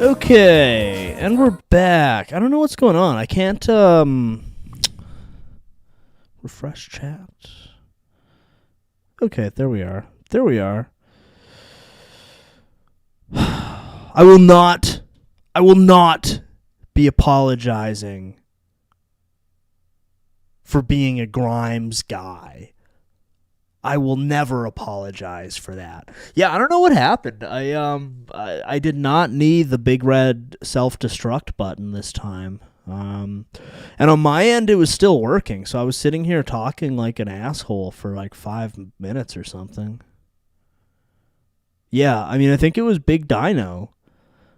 Okay, and we're back. I don't know what's going on. I can't refresh chat. Okay, there we are. There we are. I will not be apologizing for being a Grimes guy. I will never apologize for that. Yeah, I don't know what happened. I did not need the big red self-destruct button this time. And on my end, it was still working. So I was sitting here talking like an asshole for like 5 minutes or something. Yeah, I mean, I think it was Big Dino.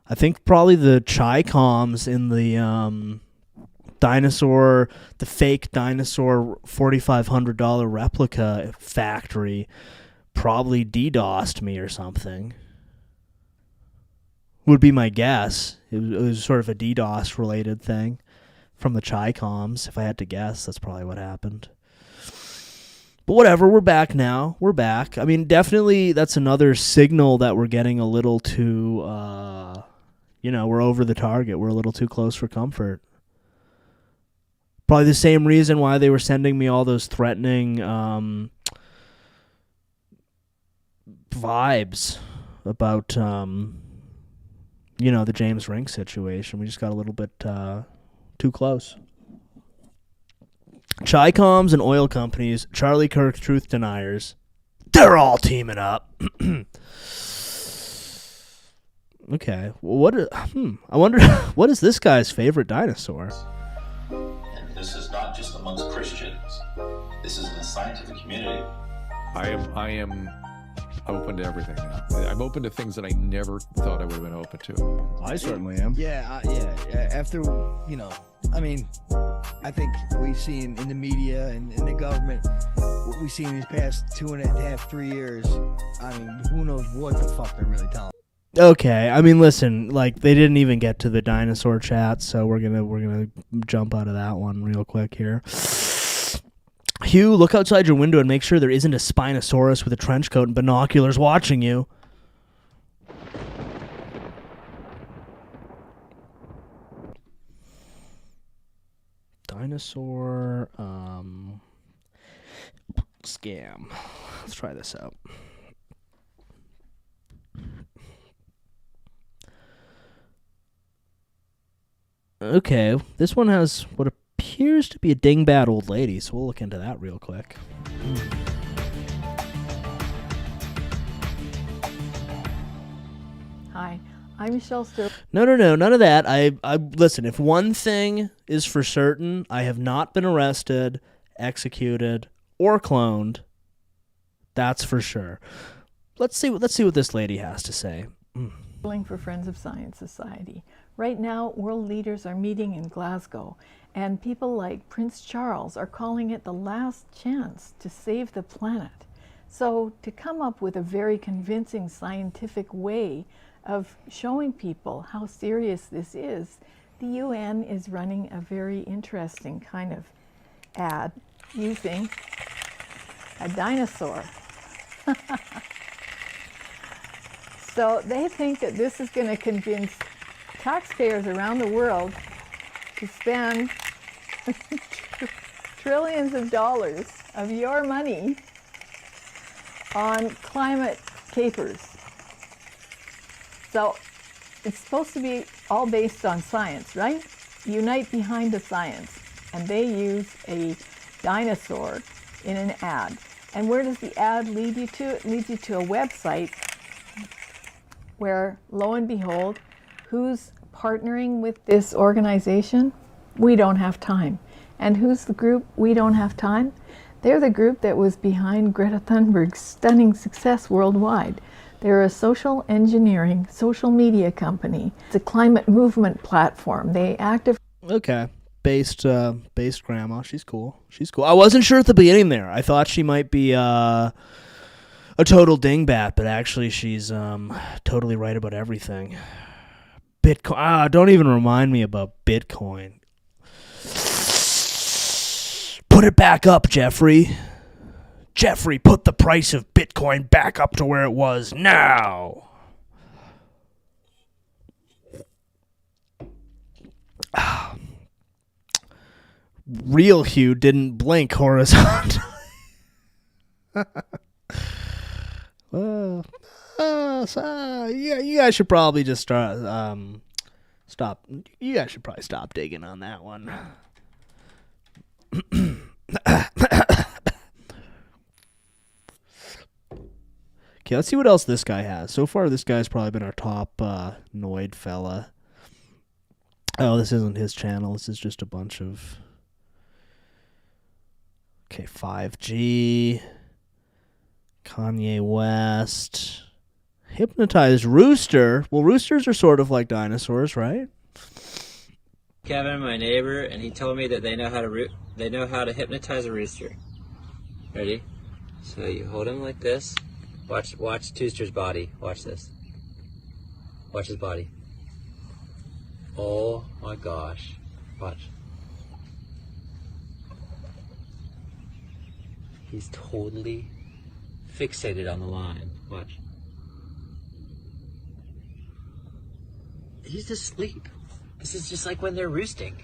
I think probably the chai comms in the the fake dinosaur $4,500 replica factory probably DDoSed me or something. Would be my guess. It was sort of a DDoS related thing from the chai comms. If I had to guess, that's probably what happened. But whatever, we're back now. We're back. I mean, definitely that's another signal that we're getting a little too, we're over the target. We're a little too close for comfort. Probably the same reason why they were sending me all those threatening vibes about, the James Rink situation. We just got a little bit too close. Chai comms and oil companies, Charlie Kirk truth deniers, they're all teaming up. Okay, well, I wonder, what is this guy's favorite dinosaur? This is not just amongst Christians. This is in the scientific community. I am open to everything now. I'm open to things that I never thought I would have been open to. I certainly am. Yeah. After, I think we've seen in the media and in the government, what we've seen these past 2.5, 3 years, I mean, who knows what the fuck they're really telling. Okay, I mean, listen, like, they didn't even get to the dinosaur chat, so we're gonna jump out of that one real quick here. Hugh, look outside your window and make sure there isn't a Spinosaurus with a trench coat and binoculars watching you. Dinosaur scam. Let's try this out. Okay, this one has what appears to be a dingbat old lady, so we'll look into that real quick. Hi, I'm Michelle Sterling. No, none of that. I listen, if one thing is for certain, I have not been arrested, executed, or cloned. That's for sure. Let's see what this lady has to say. For Friends of Science Society. Right now, world leaders are meeting in Glasgow, and people like Prince Charles are calling it the last chance to save the planet. So, to come up with a very convincing scientific way of showing people how serious this is, the UN is running a very interesting kind of ad using a dinosaur. So they think that this is going to convince taxpayers around the world to spend trillions of dollars of your money on climate capers. So it's supposed to be all based on science, right? Unite behind the science. And they use a dinosaur in an ad. And where does the ad lead you to? It leads you to a website where, lo and behold, who's partnering with this organization? We Don't Have Time. And who's the group We Don't Have Time? They're the group that was behind Greta Thunberg's stunning success worldwide. They're a social engineering, social media company. It's a climate movement platform. They actively... Okay. Based grandma. She's cool. I wasn't sure at the beginning there. I thought she might be a total dingbat, but actually she's totally right about everything. Bitcoin. Don't even remind me about Bitcoin. Put it back up, Jeffrey. Jeffrey, put the price of Bitcoin back up to where it was now. Real Hugh didn't blink horizontally. Yeah, you guys should probably just stop. You guys should probably stop digging on that one. Okay, let's see what else this guy has. So far, this guy's probably been our top Noid fella. Oh, this isn't his channel. This is just a bunch of... Okay, 5G. Kanye West. Hypnotized rooster. Well, roosters are sort of like dinosaurs, right? Kevin, my neighbor, and he told me that they know how to hypnotize a rooster. Ready? So you hold him like this. Watch Tooster's body. Watch this. Watch his body. Oh my gosh. Watch. He's totally fixated on the line. Watch. He's asleep. This is just like when they're roosting.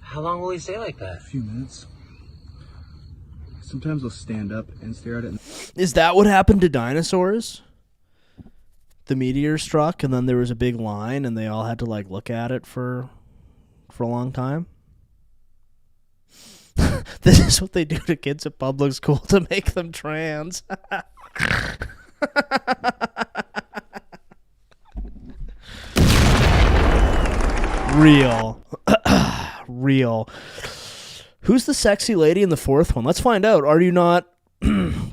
How long will he stay like that? A few minutes. Sometimes they'll stand up and stare at it. Is that what happened to dinosaurs? The meteor struck, and then there was a big line, and they all had to like look at it for a long time. This is what they do to kids at public school to make them trans. Real. Real. Who's the sexy lady in the fourth one? Let's find out. Are you not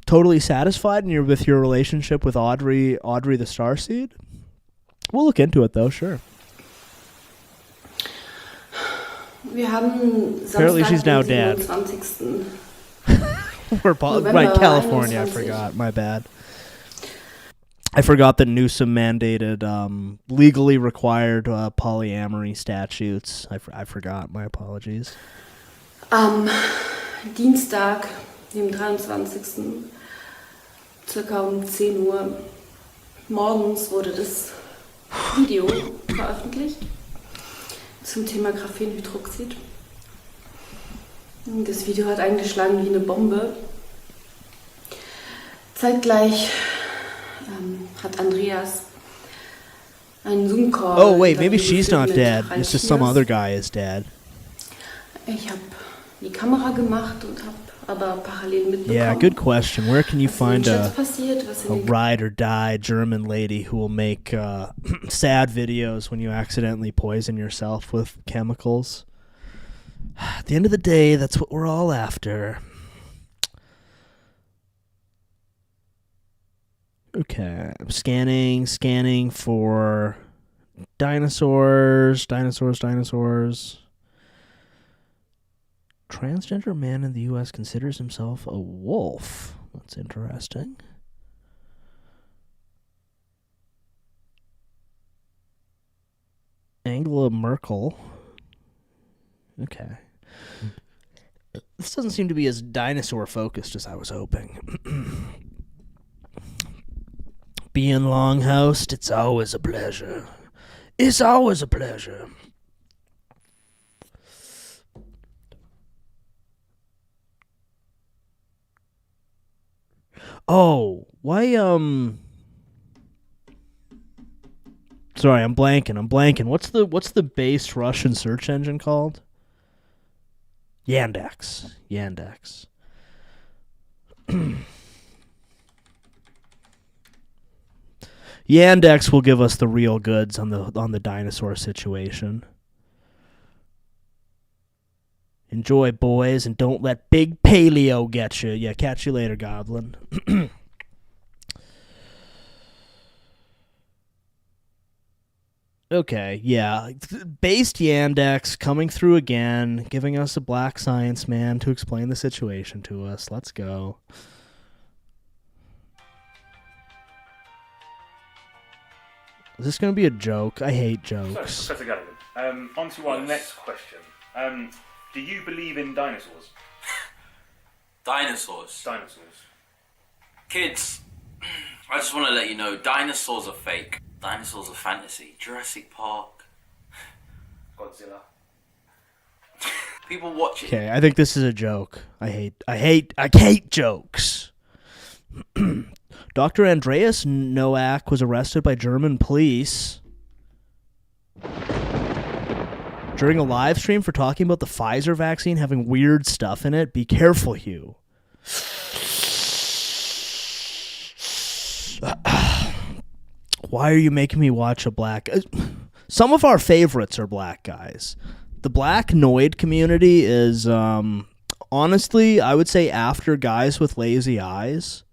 totally satisfied with your relationship with Audrey the Starseed? We'll look into it, though, sure. Apparently she's now dead. Right, California, I forgot. My bad. I forgot that Newsom mandated legally required polyamory statutes. I forgot. My apologies. Am Dienstag, dem 23. circa um 10 Uhr morgens wurde das Video veröffentlicht zum Thema Graphenhydroxid. Das Video hat eingeschlagen wie eine Bombe. Zeitgleich hat Andreas einen Zoom-Call. Oh, wait, maybe she's not dead. It's just some other guy is dead. Ich habe die Kamera gemacht und habe aber parallel mitbekommen. Yeah, good question. Where can you find a passiert, ride or die German lady who will make sad videos when you accidentally poison yourself with chemicals? At the end of the day, that's what we're all after. Okay, I'm scanning for dinosaurs. Transgender man in the U.S. considers himself a wolf. That's interesting. Angela Merkel. Okay. This doesn't seem to be as dinosaur focused as I was hoping. being Longhost. It's always a pleasure. It's always a pleasure. Oh, why, sorry, I'm blanking. What's the base Russian search engine called? Yandex. Yandex will give us the real goods on the dinosaur situation. Enjoy, boys, and don't let Big Paleo get you. Yeah, catch you later, Goblin. Okay, yeah. Based Yandex coming through again, giving us a black science man to explain the situation to us. Let's go. Is this going to be a joke? I hate jokes. So, Professor Gallagher, on to our next question. Do you believe in dinosaurs? Dinosaurs? Dinosaurs. Kids, I just want to let you know, dinosaurs are fake. Dinosaurs are fantasy. Jurassic Park. Godzilla. People watch it. Okay, I think this is a joke. I hate jokes. Dr. Andreas Noack was arrested by German police during a live stream for talking about the Pfizer vaccine having weird stuff in it. Be careful, Hugh. Why are you making me watch a black... Some of our favorites are black guys. The black Noid community is, honestly, I would say after Guys with Lazy Eyes,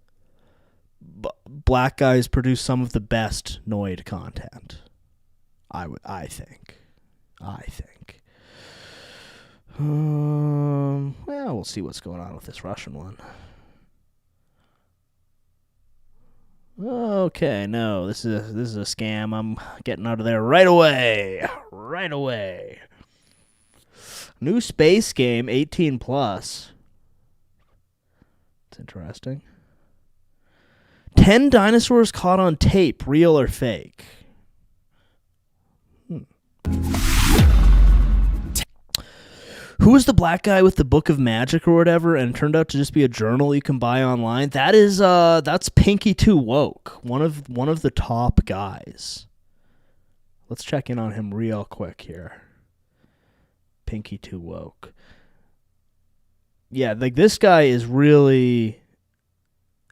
black guys produce some of the best Noid content. I think. Well, we'll see what's going on with this Russian one. Okay, no, this is a scam. I'm getting out of there right away. New space game, 18 plus. It's interesting. 10 dinosaurs caught on tape, real or fake? Who was the black guy with the Book of Magic or whatever, and it turned out to just be a journal you can buy online? That's Pinky Too Woke, one of the top guys. Let's check in on him real quick here. Pinky Too Woke. Yeah, like this guy is really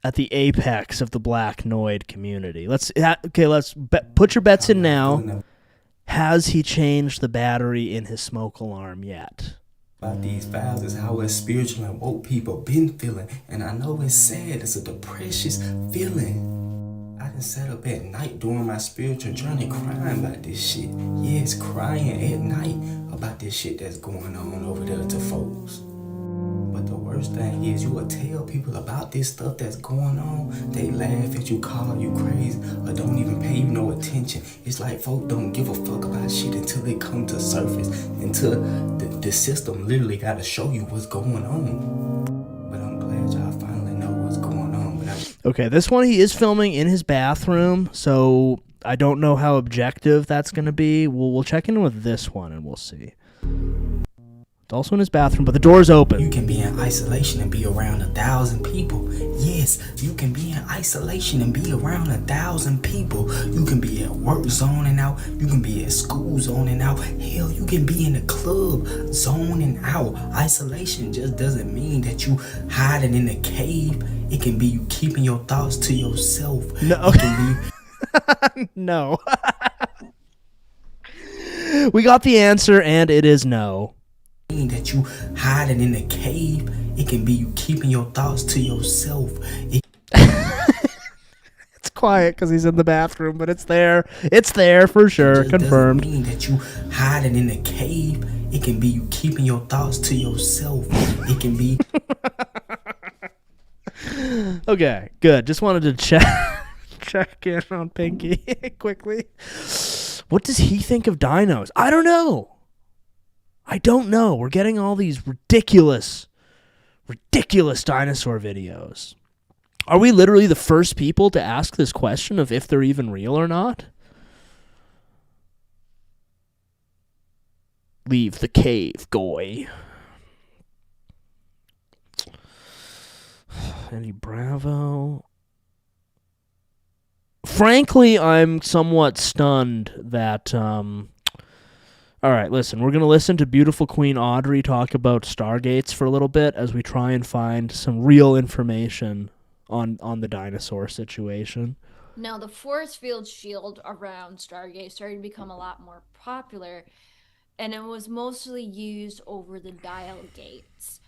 at the apex of the black Noid community. Let's put your bets in now. Has he changed the battery in his smoke alarm yet? About these vows is how us spiritual and woke people been feeling, and I know it's sad, it's a depressious feeling. I done sat up at night during my spiritual journey crying about this shit. Yes, crying at night about this shit that's going on over there to folks. But the worst thing is you will tell people about this stuff that's going on, they laugh at you, call you crazy, or don't even pay you no attention. It's like folk don't give a fuck about shit until it come to surface, until the system literally got to show you what's going on. But I'm glad y'all finally know what's going on. Okay, this one he is filming in his bathroom, so I don't know how objective that's going to be. We'll check in with this one and we'll see. It's also in his bathroom, but the door's open. You can be in isolation and be around 1,000 people. Yes, you can be in isolation and be around 1,000 people. You can be at work zoning out. You can be at school zoning out. Hell, you can be in the club zoning out. Isolation just doesn't mean that you hiding in a cave. It can be you keeping your thoughts to yourself. No. It can be... No. We got the answer, and it is no. That you hiding in a cave. It can be you keeping your thoughts to yourself. It's quiet because he's in the bathroom, but it's there. It's there for sure. It Confirmed. Doesn't mean that you hiding in a cave. It can be you keeping your thoughts to yourself. It can be. Okay, good. Just wanted to check in on Pinky quickly. What does he think of dinos? I don't know. We're getting all these ridiculous dinosaur videos. Are we literally the first people to ask this question of if they're even real or not? Leave the cave, goy. Eddie Bravo. Frankly, I'm somewhat stunned that... All right, listen. We're going to listen to beautiful Queen Audrey talk about Stargates for a little bit as we try and find some real information on the dinosaur situation. Now, the force field shield around Stargate started to become a lot more popular, and it was mostly used over the dial gates.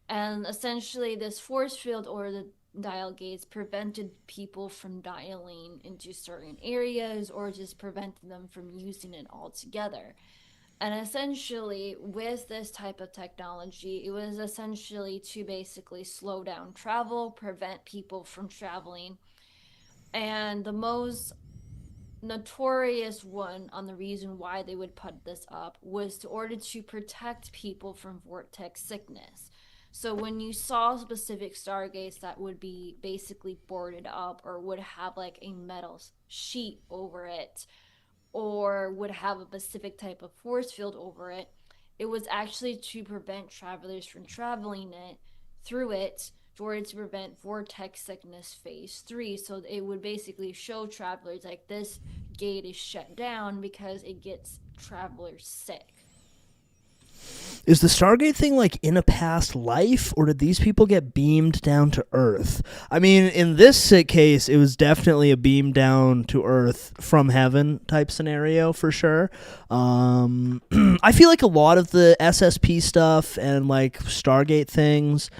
And essentially, this force field over the dial gates prevented people from dialing into certain areas or just prevented them from using it altogether. And essentially, with this type of technology, it was essentially to basically slow down travel, prevent people from traveling. And the most notorious one on the reason why they would put this up was in order to protect people from vortex sickness. So when you saw specific stargates that would be basically boarded up or would have like a metal sheet over it or would have a specific type of force field over it, it was actually to prevent travelers from traveling it through it in order to prevent vortex sickness phase 3. So it would basically show travelers like this gate is shut down because it gets travelers sick. Is the Stargate thing like in a past life, or did these people get beamed down to Earth? I mean, in this case, it was definitely a beam down to Earth from heaven type scenario for sure. I feel like a lot of the SSP stuff and like Stargate things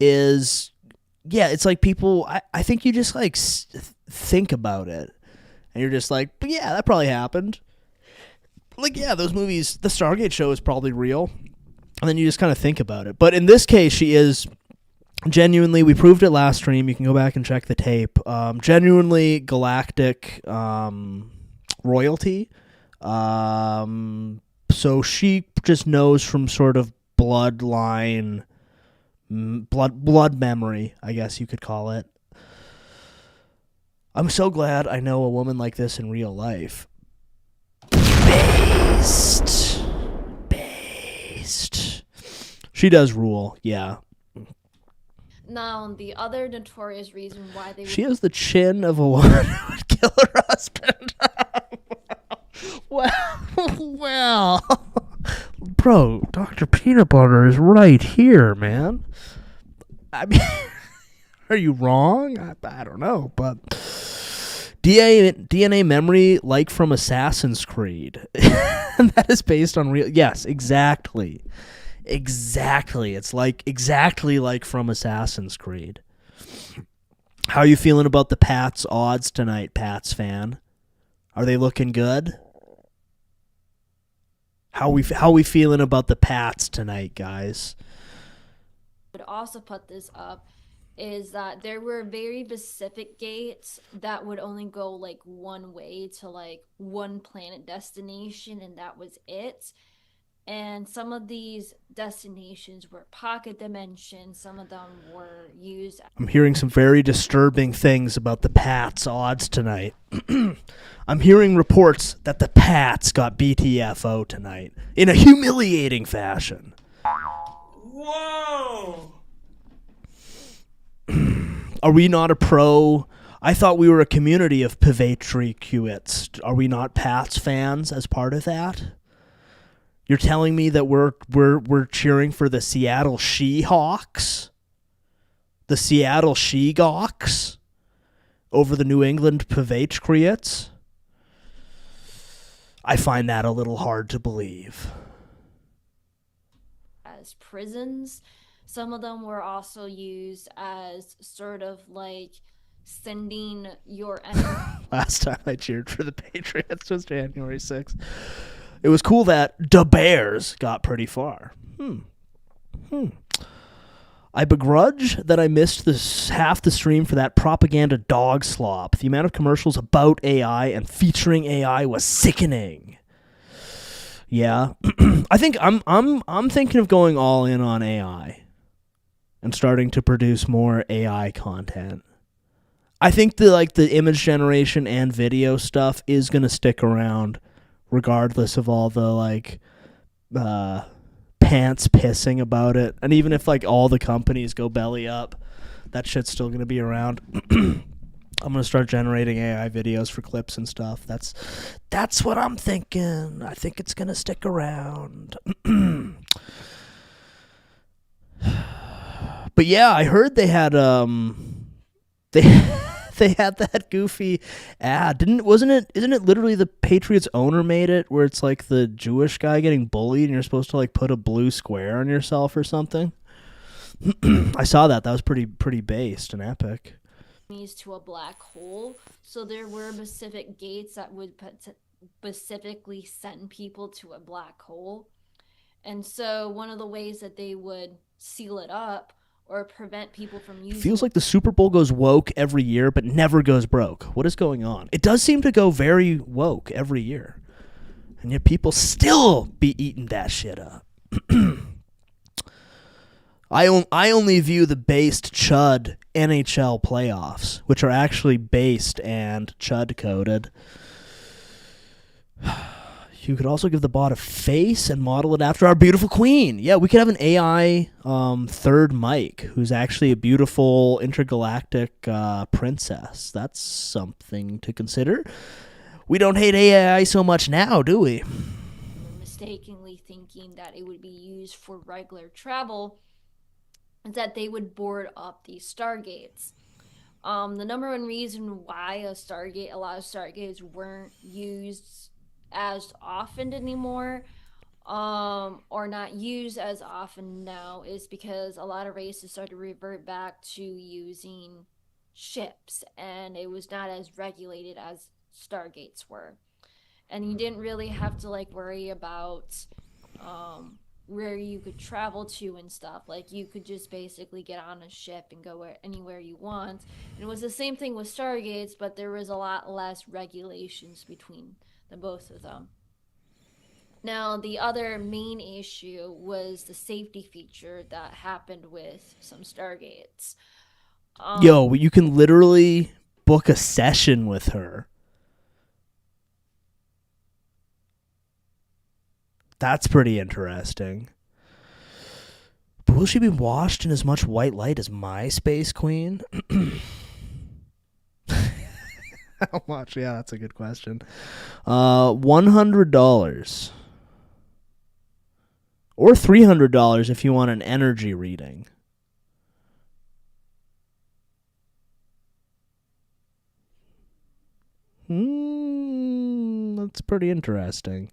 is, yeah, it's like people, I think you just like think about it and you're just like, but yeah, that probably happened. Like, yeah, those movies, the Stargate show is probably real. And then you just kind of think about it. But in this case, she is genuinely, we proved it last stream. You can go back and check the tape. Genuinely galactic royalty. So she just knows from sort of bloodline, blood memory, I guess you could call it. I'm so glad I know a woman like this in real life. Based. She does rule, yeah. Now, the other notorious reason why they She has the chin of a woman who would kill her husband. well, bro, Dr. Peanut Butter is right here, man. I mean, are you wrong? I don't know, but DNA memory like from Assassin's Creed. And that is based on real... Yes, exactly. It's like exactly like from Assassin's Creed. How are you feeling about the Pats odds tonight, Pats fan? Are they looking good? How we feeling about the Pats tonight, guys? would also put this up is that there were very specific gates that would only go like one way to like one planet destination, and that was it. And some of these destinations were pocket dimensions. Some of them were used. I'm hearing some very disturbing things about the Pats odds tonight. I'm hearing reports that the Pats got BTFO tonight in a humiliating fashion. Whoa! Are we not a pro? I thought we were a community of Patriotry-Quits. Are we not Pats fans as part of that? You're telling me that we're cheering for the Seattle She-Hawks? The Seattle She-Gawks? Over the New England Patriots? I find that a little hard to believe. As prisons. Some of them were also used as sort of like sending your enemy. Last time I cheered for the Patriots was January 6th. It was cool that the Bears got pretty far. I begrudge that I missed this half the stream for that propaganda dog slop. The amount of commercials about AI and featuring AI was sickening. Yeah, I think I'm thinking of going all in on AI and starting to produce more AI content. I think the image generation and video stuff is gonna stick around, regardless of all the pants pissing about it. And even if all the companies go belly up, that shit's still gonna be around. I'm gonna start generating AI videos for clips and stuff. That's what I'm thinking. I think it's gonna stick around. But yeah, I heard they had they they had that goofy ad. Isn't it literally the Patriots owner made it, where it's the Jewish guy getting bullied and you're supposed to put a blue square on yourself or something? I saw that. That was pretty based and epic. To a black hole, so there were specific gates that would specifically send people to a black hole. And so one of the ways that they would seal it up or prevent people from using it feels like the Super Bowl goes woke every year but never goes broke. What is going on? It does seem to go very woke every year, and yet people still be eating that shit up. I only view the based chud NHL playoffs, which are actually based and chud coded. You could also give the bot a face and model it after our beautiful queen. Yeah, we could have an AI third Mike who's actually a beautiful intergalactic princess. That's something to consider. We don't hate AI so much now, do we? Mistakenly thinking that it would be used for regular travel, is that they would board up these stargates. The number one reason why a lot of stargates weren't used as often anymore, or not used as often now, is because a lot of races started to revert back to using ships, and it was not as regulated as stargates were. And you didn't really have to worry about where you could travel to and stuff. You could just basically get on a ship and go anywhere you want. And it was the same thing with stargates, but there was a lot less regulations between the both of them. Now, the other main issue was the safety feature that happened with some stargates. Yo, you can literally book a session with her. That's pretty interesting. But will she be washed in as much white light as my space queen? How much? Yeah, that's a good question. $100. Or $300 if you want an energy reading. That's pretty interesting.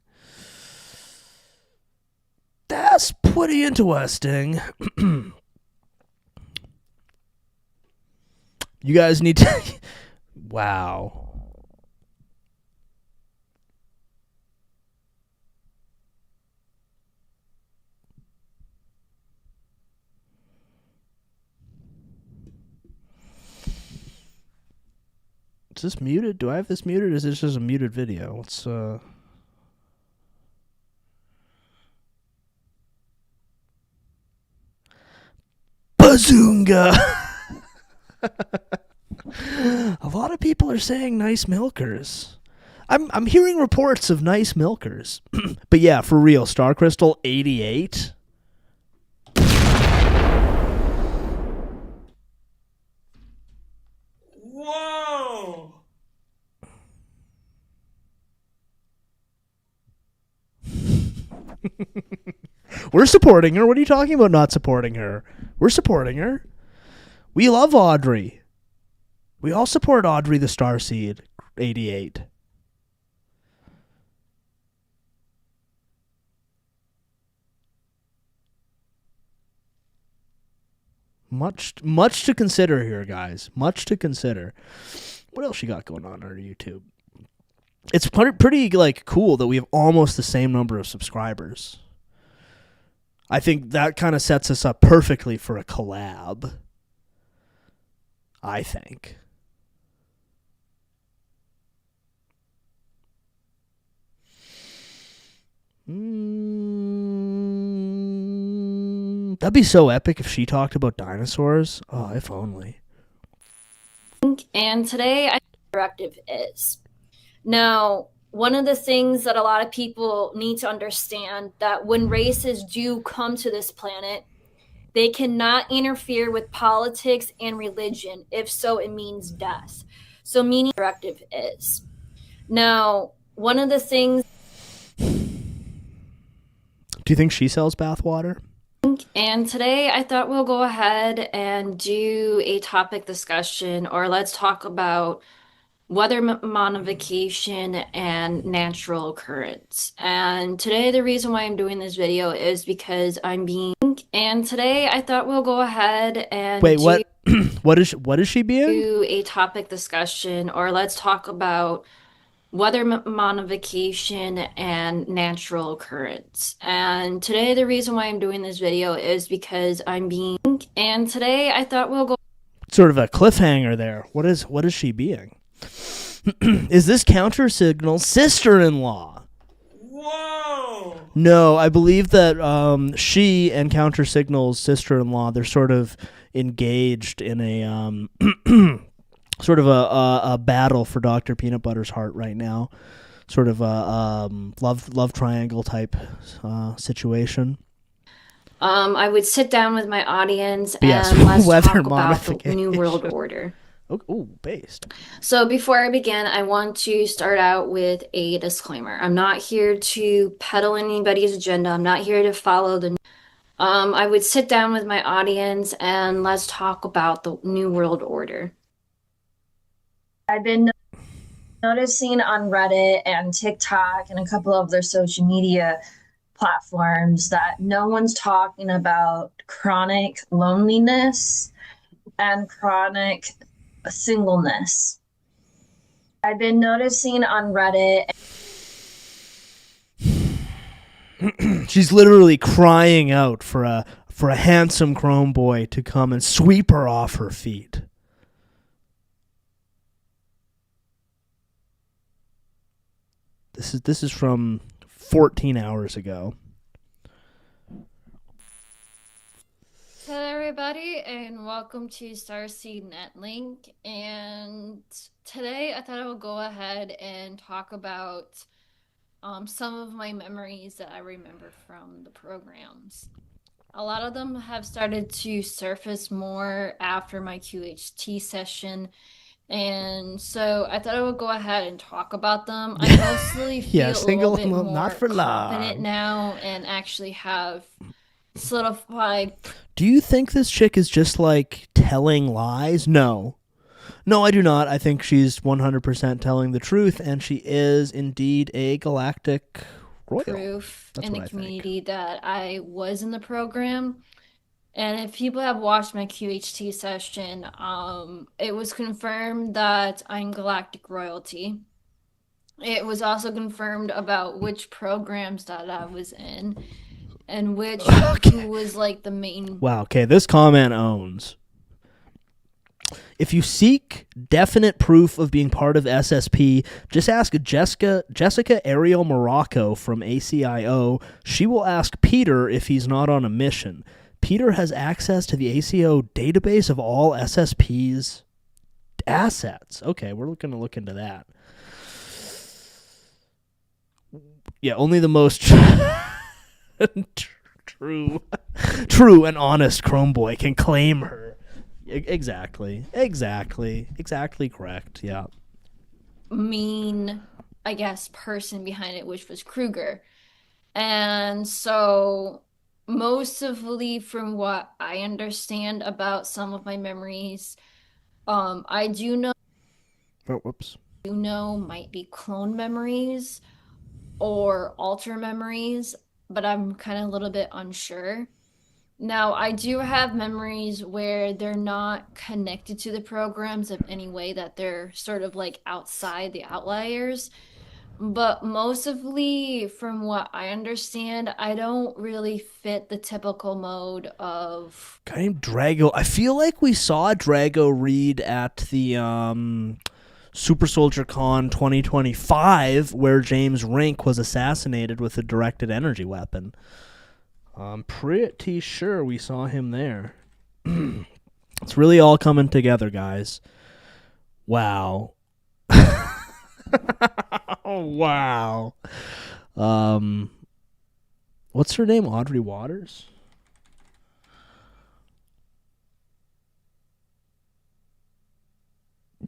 That's pretty interesting. You guys need to... Wow. Is this muted? Do I have this muted? Or is this just a muted video? Let's Bazoonga! A lot of people are saying nice milkers. I'm hearing reports of nice milkers. But yeah, for real, Star Crystal 88. Whoa! We're supporting her. What are you talking about not supporting her? We're supporting her. We love Audrey. We all support Audrey the Starseed 88. Much to consider here, guys. Much to consider. What else you got going on YouTube? It's pretty cool that we have almost the same number of subscribers. I think that kind of sets us up perfectly for a collab. I think. That'd be so epic if she talked about dinosaurs. Oh, if only. And today I directive is. Now, one of the things that a lot of people need to understand that when races do come to this planet, they cannot interfere with politics and religion. If so, it means death. So meaning directive is. Now, one of the things. Do you think she sells bathwater? And today I thought we'll go ahead and do a topic discussion, or let's talk about weather modification and natural occurrence. And today the reason why I'm doing this video is because and today I thought we'll go ahead and Wait, what? What is she being? Do a topic discussion, or let's talk about weather modification and natural occurrence. And today the reason why I'm doing this video is because and today I thought we'll go Sort of a cliffhanger there. What is she being? Is this Counter Signal's sister-in-law? Whoa! No, I believe that she and Counter Signal's sister-in-law, they're sort of engaged in a sort of a battle for Dr. Peanut Butter's heart right now. Sort of a love triangle type situation. I would sit down with my audience and yes, let's weather talk about the New World Order. Oh, based. So before I begin, I want to start out with a disclaimer. I'm not here to peddle anybody's agenda. I'm not here to follow the. I would sit down with my audience and let's talk about the New World Order. I've been noticing on Reddit and TikTok and a couple of their social media platforms that no one's talking about chronic loneliness and chronic singleness. I've been noticing on Reddit. She's literally crying out for a handsome Chrome boy to come and sweep her off her feet. This is from 14 hours ago. Hello everybody and welcome to Starseed Netlink, and today I thought I would go ahead and talk about some of my memories that I remember from the programs. A lot of them have started to surface more after my QHT session, and so I thought I would go ahead and talk about them. I mostly feel a little bit more not for confident long. now and actually have solidified. Do you think this chick is just like telling lies? No, I do not. I think she's 100% telling the truth, and she is indeed a galactic royal. Proof That's in what the I community that I was in the program. And if people have watched my QHT session, it was confirmed that I'm galactic royalty. It was also confirmed about which programs that I was in and which who was like the main. Wow, okay, this comment owns. If you seek definite proof of being part of SSP, just ask Jessica Ariel Morocco from ACIO. She will ask Peter if he's not on a mission. Peter has access to the ACO database of all SSP's assets. Okay, we're going to look into that. Yeah, only the most true and honest Chrome boy can claim her. Exactly correct. Yeah. Mean, I guess, person behind it, which was Kruger. And so mostly from what I understand about some of my memories, I do know might be clone memories or alter memories, but I'm kind of a little bit unsure. Now, I do have memories where they're not connected to the programs of any way, that they're sort of like outside the outliers. But mostly, from what I understand, I don't really fit the typical mode of. Guy named Drago. I feel like we saw Drago Reed at the Super Soldier Con 2025, where James Rink was assassinated with a directed energy weapon. I'm pretty sure we saw him there. It's really all coming together, guys. Wow. Wow. What's her name? Audrey Waters?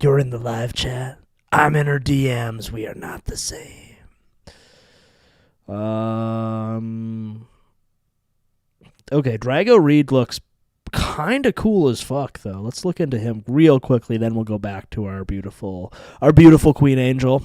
You're in the live chat. I'm in her DMs. We are not the same. Okay, Drago Reed looks kind of cool as fuck, though. Let's look into him real quickly, then we'll go back to our beautiful Queen Angel.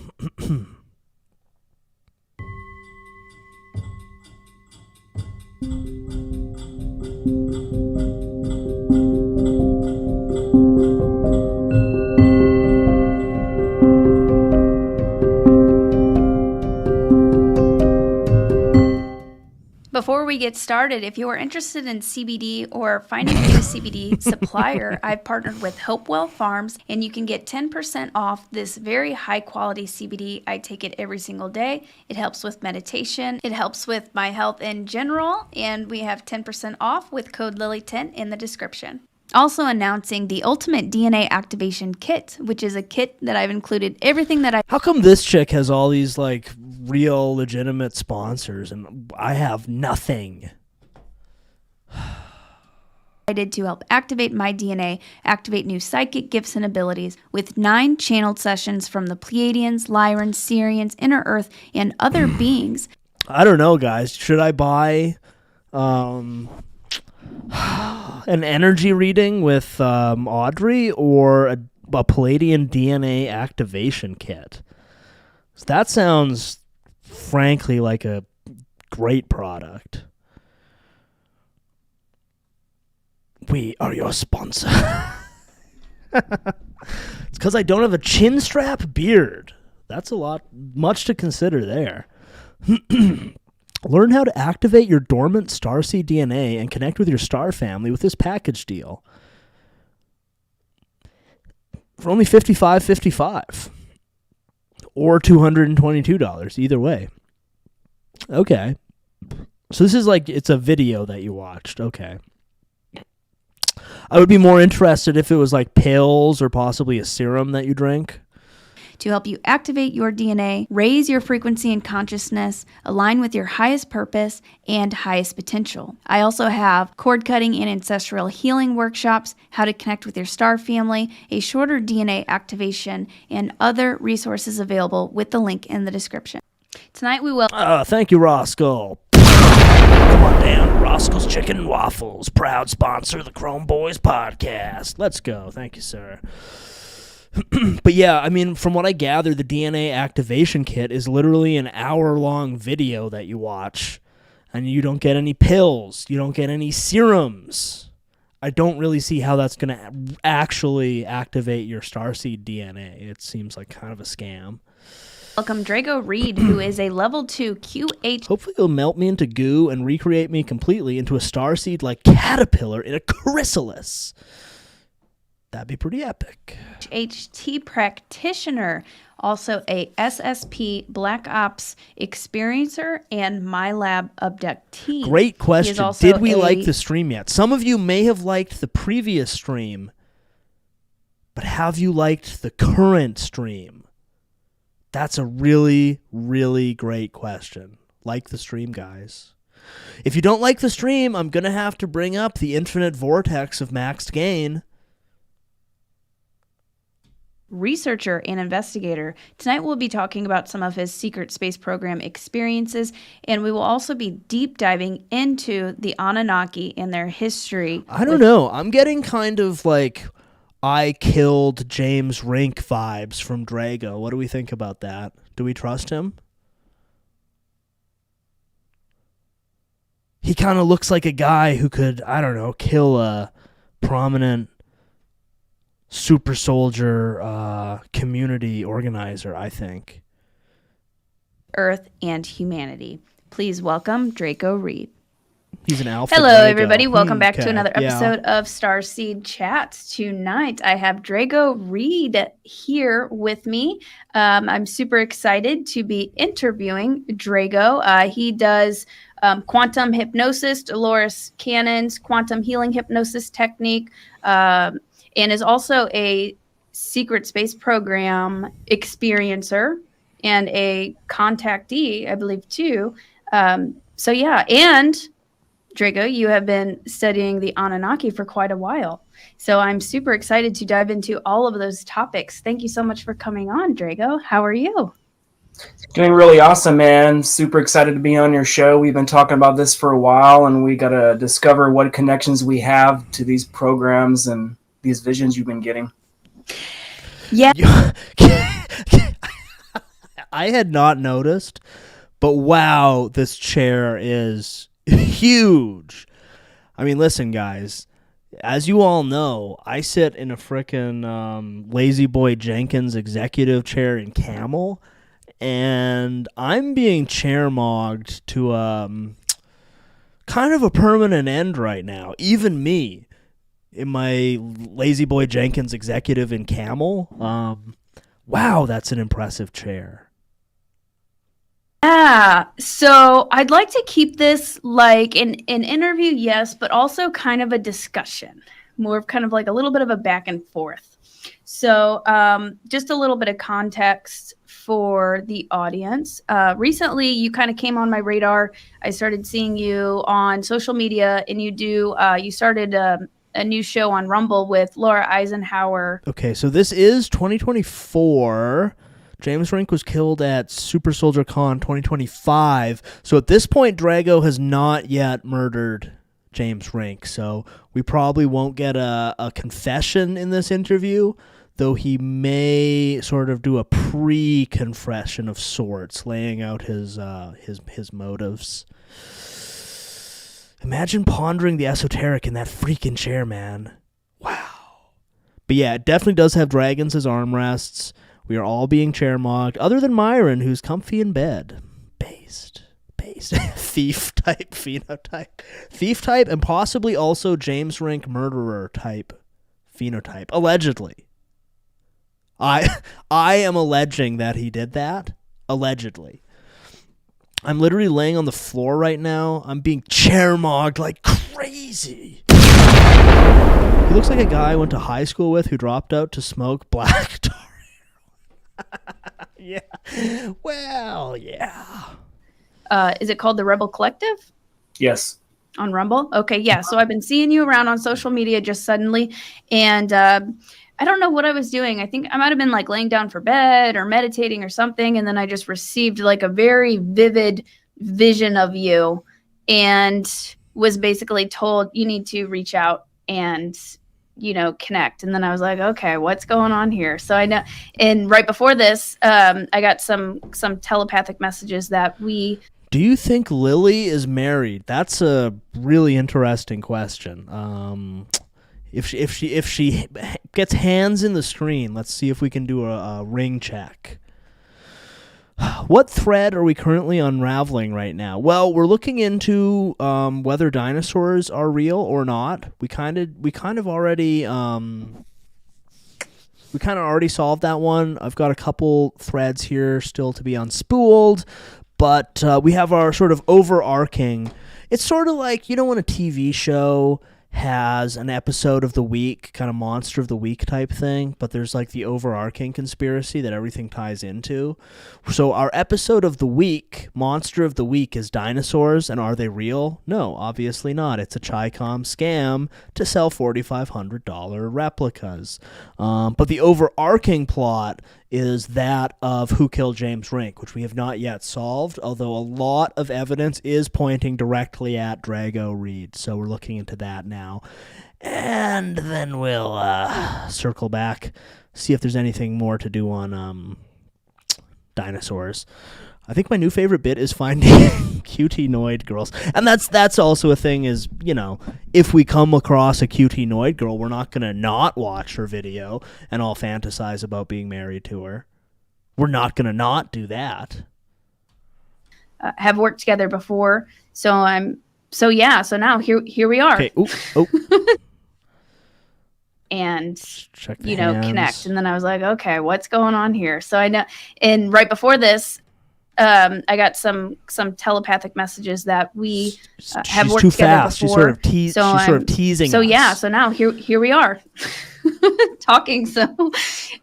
Before we get started, if you are interested in CBD or finding a new CBD supplier, I've partnered with Hopewell Farms, and you can get 10% off this very high quality CBD. I take it every single day. It helps with meditation. It helps with my health in general, and we have 10% off with code Lily10 in the description. Also announcing the Ultimate DNA Activation Kit, which is a kit that I've included everything that I... How come this chick has all these, like, real, legitimate sponsors, and I have nothing? I did to help activate my DNA, activate new psychic gifts and abilities with 9 channeled sessions from the Pleiadians, Lyrans, Sirians, Inner Earth, and other beings. I don't know, guys. Should I buy an energy reading with Audrey or a Palladian DNA activation kit? That sounds, frankly, like a great product. We are your sponsor. It's because I don't have a chin strap beard. That's much to consider there. Learn how to activate your dormant starseed DNA and connect with your star family with this package deal. For only $55.55 or $222, either way. Okay. So this is like, it's a video that you watched. Okay. I would be more interested if it was like pills or possibly a serum that you drink. To help you activate your DNA, raise your frequency and consciousness, align with your highest purpose and highest potential. I also have cord cutting and ancestral healing workshops, how to connect with your star family, a shorter DNA activation, and other resources available with the link in the description. Tonight we will... Thank you, Roscoe. Come on down, Roscoe's Chicken and Waffles, proud sponsor of the Chrome Boys podcast. Let's go. Thank you, sir. But yeah, I mean, from what I gather, the DNA activation kit is literally an hour-long video that you watch, and you don't get any pills, you don't get any serums. I don't really see how that's going to actually activate your starseed DNA. It seems like kind of a scam. Welcome Drago Reed, who is a level 2 QH. Hopefully he'll melt me into goo and recreate me completely into a starseed-like caterpillar in a chrysalis. That'd be pretty epic. HT practitioner, also a SSP Black Ops experiencer and MyLab abductee. Great question. Did we like the stream yet? Some of you may have liked the previous stream, but have you liked the current stream? That's a really, really great question. Like the stream, guys. If you don't like the stream, I'm going to have to bring up the infinite vortex of maxed gain. Researcher and investigator. Tonight we'll be talking about some of his secret space program experiences, and we will also be deep diving into the Anunnaki and their history. I don't know. I'm getting kind of like I killed James Rink vibes from Drago. What do we think about that? Do we trust him? He kind of looks like a guy who could, I don't know, kill a prominent super soldier community organizer, I think. Earth and humanity. Please welcome Drago Reed. He's an alpha. Hello, Drago. everybody. Welcome back to another Yeah. episode of Starseed Chat. Tonight, I have Drago Reed here with me. I'm super excited to be interviewing Drago. He does quantum hypnosis, Dolores Cannon's quantum healing hypnosis technique, and is also a secret space program experiencer and a contactee, I believe, too. So yeah, and Drago, you have been studying the Anunnaki for quite a while. So I'm super excited to dive into all of those topics. Thank you so much for coming on, Drago. How are you? Doing really awesome, man. Super excited to be on your show. We've been talking about this for a while, and we got to discover what connections we have to these programs and these visions you've been getting. Yeah. I had not noticed, but wow, this chair is huge. I mean, listen, guys. As you all know, I sit in a frickin' Lazy Boy Jenkins executive chair in camel, and I'm being chair-mogged to kind of a permanent end right now. Even me, in my Lazy Boy Jenkins executive in camel. Wow, that's an impressive chair. Yeah, so I'd like to keep this like an interview, yes, but also kind of a discussion, more of kind of like a little bit of a back and forth. So just a little bit of context for the audience. Recently, you kind of came on my radar. I started seeing you on social media, and you started a new show on Rumble with Laura Eisenhower. Okay, so this is 2024. James Rink was killed at Super Soldier Con 2025. So at this point, Drago has not yet murdered James Rink. So we probably won't get a confession in this interview, though he may sort of do a pre-confession of sorts, laying out his motives. Imagine pondering the esoteric in that freaking chair, man. Wow. But yeah, it definitely does have dragons as armrests. We are all being chair-mogged, other than Myron, who's comfy in bed. Based. Thief type phenotype. Thief type, and possibly also James Rink murderer type phenotype. Allegedly. I am alleging that he did that. Allegedly. I'm literally laying on the floor right now. I'm being chair-mogged like crazy. He looks like a guy I went to high school with who dropped out to smoke black tar. Yeah. Well, yeah. Is it called the Rebel Collective? Yes. On Rumble? Okay, yeah. So I've been seeing you around on social media just suddenly, and I don't know what I was doing. I think I might have been like laying down for bed or meditating or something, and then I just received like a very vivid vision of you and was basically told you need to reach out and connect. And then I was like, okay, what's going on here? So I know, and right before this, I got some telepathic messages that we. Do you think Lily is married? That's a really interesting question. If she gets hands in the screen, let's see if we can do a ring check. What thread are we currently unraveling right now? Well, we're looking into whether dinosaurs are real or not. We kind of already solved that one. I've got a couple threads here still to be unspooled, but we have our sort of overarching. It's sort of like, when a TV show has an episode of the week, kind of monster of the week type thing, but there's like the overarching conspiracy that everything ties into. So our episode of the week, monster of the week, is dinosaurs, and are they real? No, obviously not. It's a Chi-Com scam to sell $4,500 replicas. But the overarching plot is that of who killed James Rink, which we have not yet solved, although a lot of evidence is pointing directly at Drago Reed. So we're looking into that now. And then we'll circle back, see if there's anything more to do on dinosaurs. I think my new favorite bit is finding QT Noid girls. And that's also a thing is, if we come across a QT Noid girl, we're not going to not watch her video and all fantasize about being married to her. We're not going to not do that. Have worked together before. So now here we are. Okay. Oh. And check the hands. Connect. And then I was like, okay, what's going on here? So I know, and right before this, I got some telepathic messages that we have worked too together fast. before. She's sort of teasing. So us. yeah, so now here we are. talking. So,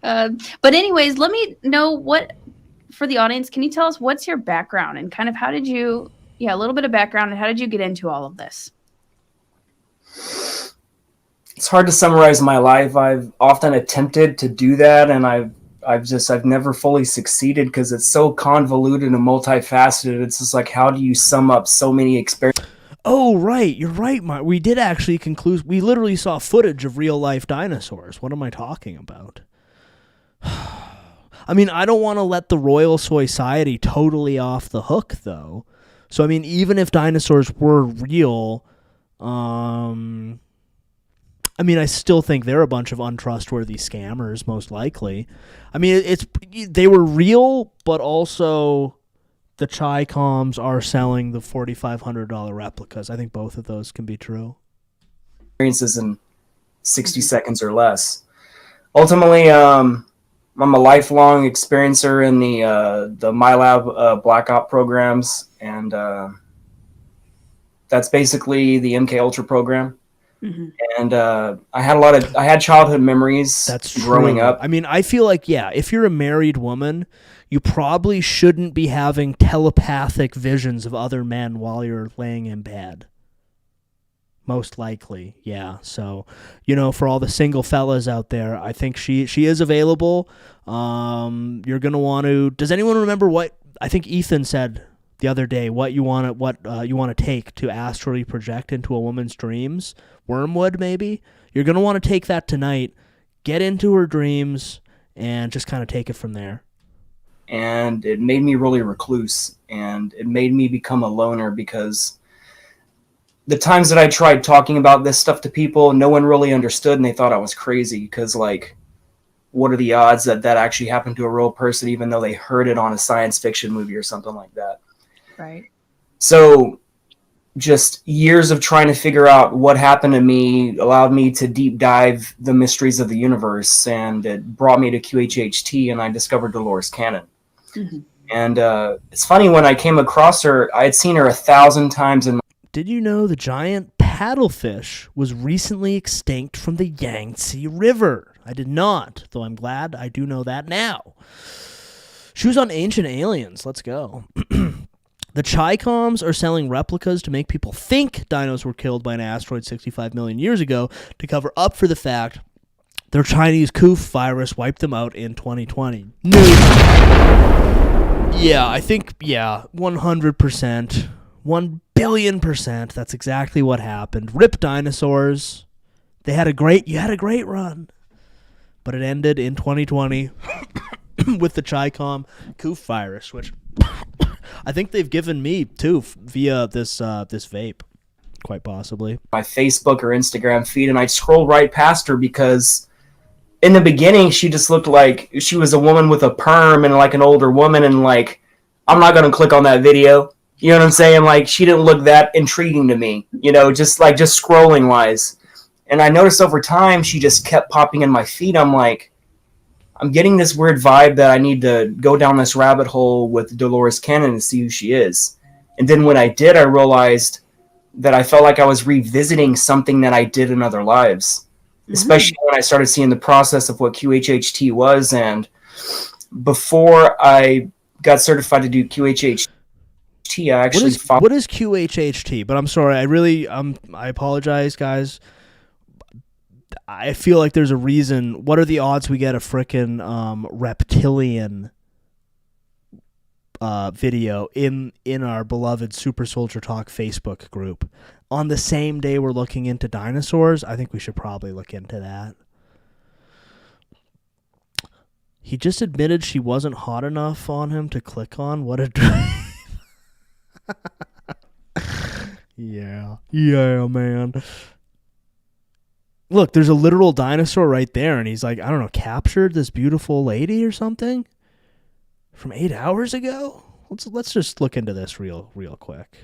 but anyways, let me know what, for the audience, can you tell us what's your background and kind of how did you, a little bit of background and how did you get into all of this? It's hard to summarize my life. I've often attempted to do that, and I've never fully succeeded because it's so convoluted and multifaceted. It's just like, how do you sum up so many experiences? Oh, right. You're right, Mark. We did actually conclude. We literally saw footage of real-life dinosaurs. What am I talking about? I mean, I don't want to let the Royal Society totally off the hook, though. So, I mean, even if dinosaurs were real, I mean, I still think they're a bunch of untrustworthy scammers, most likely. I mean, they were real, but also the Chi-Coms are selling the $4,500 replicas. I think both of those can be true. Experiences in 60 seconds or less. Ultimately, I'm a lifelong experiencer in the MyLab Black Op programs, and that's basically the MK Ultra program. Mm-hmm. And I had childhood memories. That's growing up. I mean, I feel like, yeah, if you're a married woman, you probably shouldn't be having telepathic visions of other men while you're laying in bed. Most likely, yeah. So, for all the single fellas out there, I think she is available. You're gonna want to. Does anyone remember what I think Ethan said the other day? What you want to take to astrally project into a woman's dreams? Wormwood, maybe. You're gonna want to take that tonight. Get into her dreams and just kind of take it from there. And it made me really recluse, and it made me become a loner because the times that I tried talking about this stuff to people, no one really understood, and they thought I was crazy because, like, what are the odds that actually happened to a real person, even though they heard it on a science fiction movie or something like that? Right. So just years of trying to figure out what happened to me allowed me to deep dive the mysteries of the universe, and it brought me to QHHT, and I discovered Dolores Cannon. Mm-hmm. And it's funny, when I came across her, I had seen her 1,000 times in my... Did you know the giant paddlefish was recently extinct from the Yangtze River? I did not, though I'm glad I do know that now. She was on Ancient Aliens. Let's go. The Chi-Coms are selling replicas to make people think dinos were killed by an asteroid 65 million years ago to cover up for the fact their Chinese Koof virus wiped them out in 2020. No. Yeah, I think, 100%. 1 billion %. That's exactly what happened. Rip dinosaurs. You had a great run. But it ended in 2020 with the Chi-Com Koof virus, which I think they've given me too via this vape, quite possibly. My Facebook or Instagram feed, and I'd scroll right past her because in the beginning she just looked like she was a woman with a perm and like an older woman, and like, I'm not gonna click on that video. You know what I'm saying? Like, she didn't look that intriguing to me, just scrolling wise. And I noticed over time she just kept popping in my feed. I'm like, I'm getting this weird vibe that I need to go down this rabbit hole with Dolores Cannon and see who she is. And then when I did, I realized that I felt like I was revisiting something that I did in other lives, especially when I started seeing the process of what QHHT was. And before I got certified to do QHHT, I actually what is QHHT? But I'm sorry, I apologize, guys. I feel like there's a reason. What are the odds we get a frickin' reptilian video in our beloved Super Soldier Talk Facebook group on the same day we're looking into dinosaurs? I think we should probably look into that. He just admitted she wasn't hot enough on him to click on. What a yeah, man. Look, there's a literal dinosaur right there, and he's like, I don't know, captured this beautiful lady or something from 8 hours ago. Let's just look into this real quick.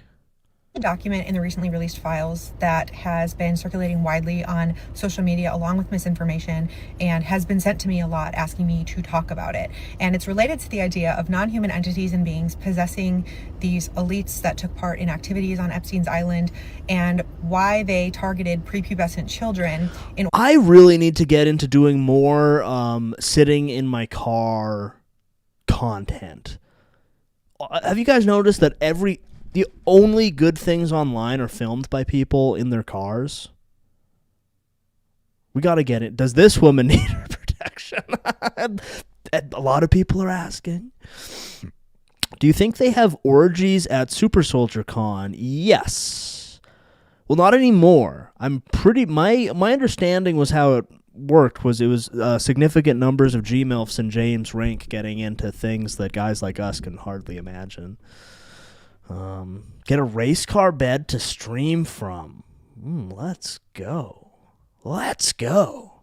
A document in the recently released files that has been circulating widely on social media along with misinformation and has been sent to me a lot asking me to talk about it. And it's related to the idea of non-human entities and beings possessing these elites that took part in activities on Epstein's Island and why they targeted prepubescent children. I really need to get into doing more sitting in my car content. Have you guys noticed that the only good things online are filmed by people in their cars? We got to get it. Does this woman need her protection? A lot of people are asking. Do you think they have orgies at Super Soldier Con? Yes. Well, not anymore. My understanding was how it worked was it was significant numbers of G-MILFs and James Rink getting into things that guys like us can hardly imagine. Get a race car bed to stream from. Let's go. Let's go.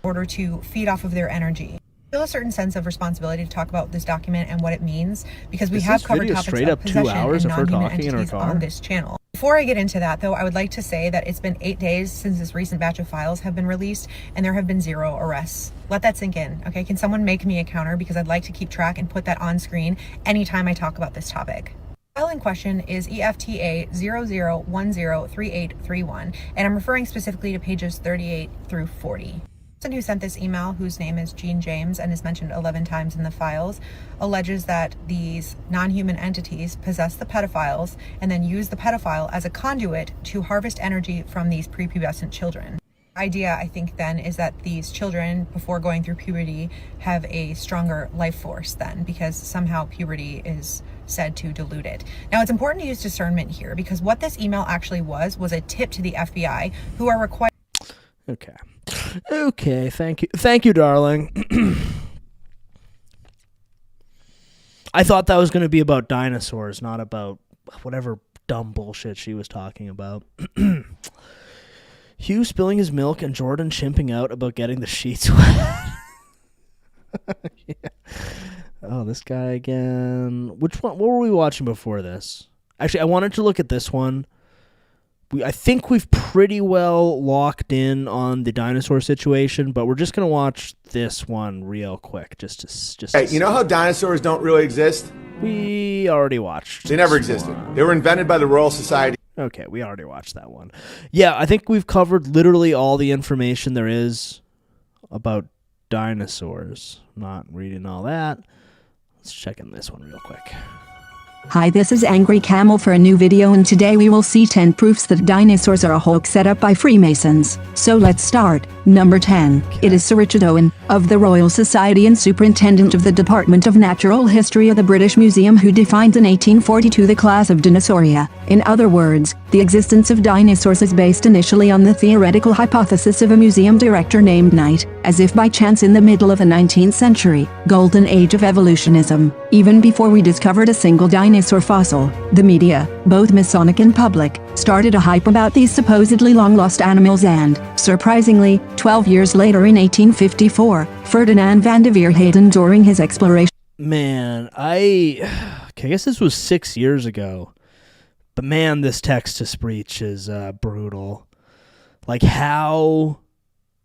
In order to feed off of their energy. I feel a certain sense of responsibility to talk about this document and what it means because we have covered topics of possession and non-human entities on this channel. Before I get into that, though, I would like to say that it's been 8 days since this recent batch of files have been released, and there have been 0 arrests. Let that sink in, okay? Can someone make me a counter because I'd like to keep track and put that on screen anytime I talk about this topic. The file in question is EFTA 00103831, and I'm referring specifically to pages 38 through 40. The person who sent this email, whose name is Jean James and is mentioned 11 times in the files, alleges that these non-human entities possess the pedophiles and then use the pedophile as a conduit to harvest energy from these prepubescent children. The idea, I think, then, is that these children, before going through puberty, have a stronger life force then, because somehow puberty is said to dilute it. Now, it's important to use discernment here, because what this email actually was a tip to the FBI, who are required... Okay, thank you, darling. I thought that was going to be about dinosaurs, not about whatever dumb bullshit she was talking about. Hugh spilling his milk and Jordan chimping out about getting the sheets wet. Yeah. Oh, this guy again. Which one? What were we watching before this? Actually, I wanted to look at this one. I think we've pretty well locked in on the dinosaur situation, but we're just going to watch this one real quick. Hey, you know how dinosaurs don't really exist? We already watched. They never existed. They were invented by the Royal Society. Okay, we already watched that one. Yeah, I think we've covered literally all the information there is about dinosaurs. Not reading all that. Let's check in this one real quick. Hi, this is Angry Camel for a new video, and today we will see 10 proofs that dinosaurs are a hoax set up by Freemasons. So let's start. Number 10. It is Sir Richard Owen, of the Royal Society and Superintendent of the Department of Natural History of the British Museum, who defined in 1842 the class of Dinosauria. In other words, the existence of dinosaurs is based initially on the theoretical hypothesis of a museum director named Knight, as if by chance in the middle of the 19th century, golden age of evolutionism, even before we discovered a single dinosaur fossil. The media, both Masonic and public, started a hype about these supposedly long-lost animals, and, surprisingly, 12 years later in 1854, Ferdinand van de Veerheyden, during his exploration... Man, I guess this was 6 years ago. But man, this text-to-speech is brutal. Like, how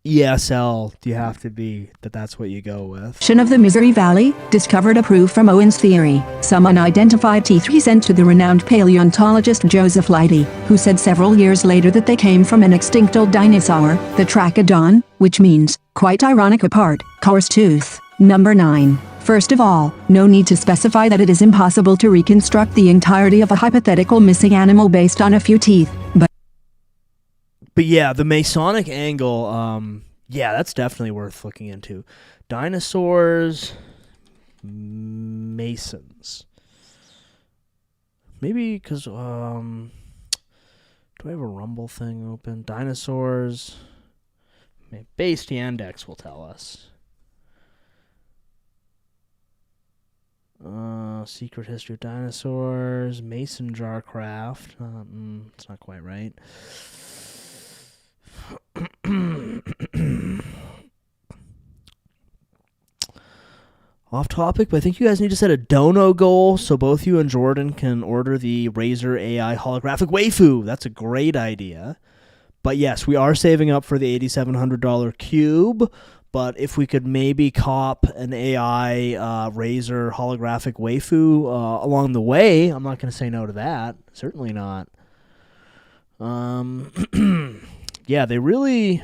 ESL do you have to be that's what you go with? ...of the Missouri Valley, discovered a proof from Owen's theory. Some unidentified teeth he sent to the renowned paleontologist Joseph Leidy, who said several years later that they came from an extinct old dinosaur, the Trachodon, which means, quite ironic apart, coarse tooth. Number 9. First of all, no need to specify that it is impossible to reconstruct the entirety of a hypothetical missing animal based on a few teeth, But yeah, the Masonic angle, yeah, that's definitely worth looking into. Dinosaurs, Masons. Maybe because, do I have a Rumble thing open? Dinosaurs, Base Yandex will tell us. Secret History of Dinosaurs, Mason Jar Craft. It's not quite right. Off topic, but I think you guys need to set a dono goal so both you and Jordan can order the Razer AI holographic waifu. That's a great idea. But yes, we are saving up for the $8,700 cube. But if we could maybe cop an AI Razer holographic waifu along the way, I'm not going to say no to that. Certainly not. Yeah, they really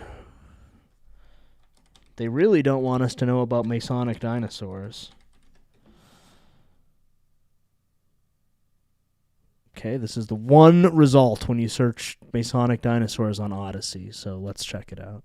don't want us to know about Masonic dinosaurs. Okay, this is the one result when you search Masonic dinosaurs on Odyssey, so let's check it out.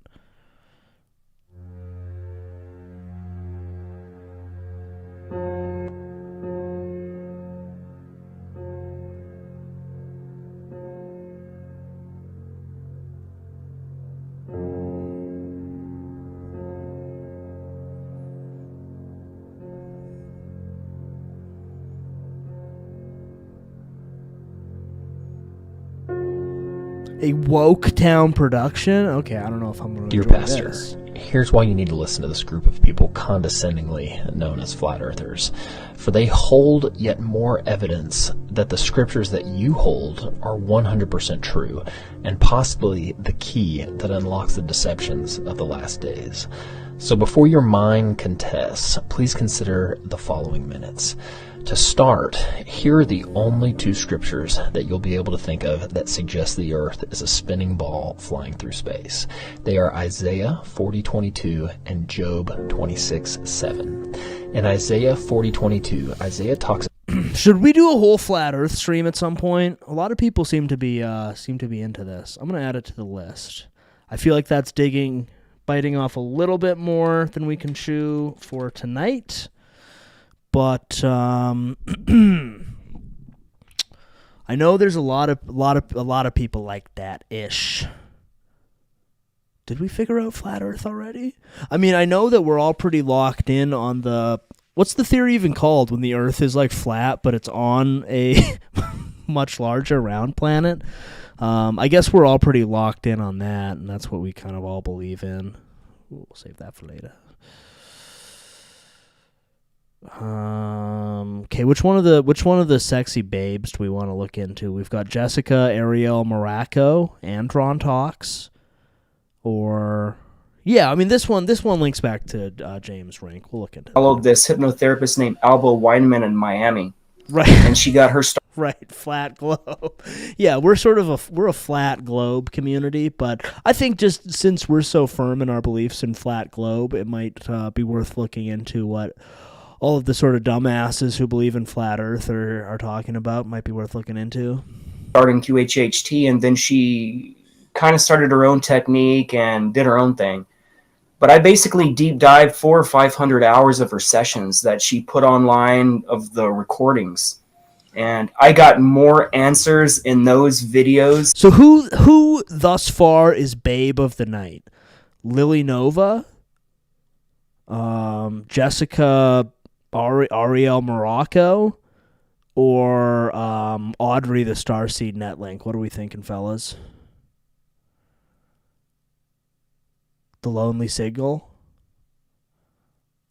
A woke town production? Okay, I don't know if I'm going to Dear enjoy Pastor, this. here's why you need to listen to this group of people condescendingly known as flat earthers. For they hold yet more evidence that the scriptures that you hold are 100% true, and possibly the key that unlocks the deceptions of the last days. So before your mind contests, please consider the following minutes. To start, here are the only two scriptures that you'll be able to think of that suggest the earth is a spinning ball flying through space. They are Isaiah 40:22 and Job 26:7. In Isaiah 40:22, Isaiah talks. Should we do a whole flat Earth stream at some point? A lot of people seem to be into this. I'm gonna add it to the list. I feel like that's biting off a little bit more than we can chew for tonight. But I know there's a lot of people like that ish. Did we figure out flat Earth already? I mean, I know that we're all pretty locked in on the what's the theory even called when the Earth is like flat, but it's on a much larger round planet. I guess we're all pretty locked in on that, and that's what we kind of all believe in. We'll save that for later. Okay, which one of the sexy babes do we want to look into? We've got Jessica, Ariel, Morocco, Andron talks, or yeah, I mean this one links back to James Rink. We'll look into. Followed this hypnotherapist named Alba Weinman in Miami, right? And she got her start. Right, flat globe. Yeah, we're a flat globe community, but I think just since we're so firm in our beliefs in flat globe, it might be worth looking into what all of the sort of dumbasses who believe in flat Earth are talking about. Might be worth looking into. Starting QHHT, and then she kind of started her own technique and did her own thing. But I basically deep dived 400 or 500 hours of her sessions that she put online of the recordings. And I got more answers in those videos. So who thus far is Babe of the Night? Lily Nova? Jessica Ariel Morocco? Or Audrey the Starseed Netlink? What are we thinking, fellas? The Lonely Signal?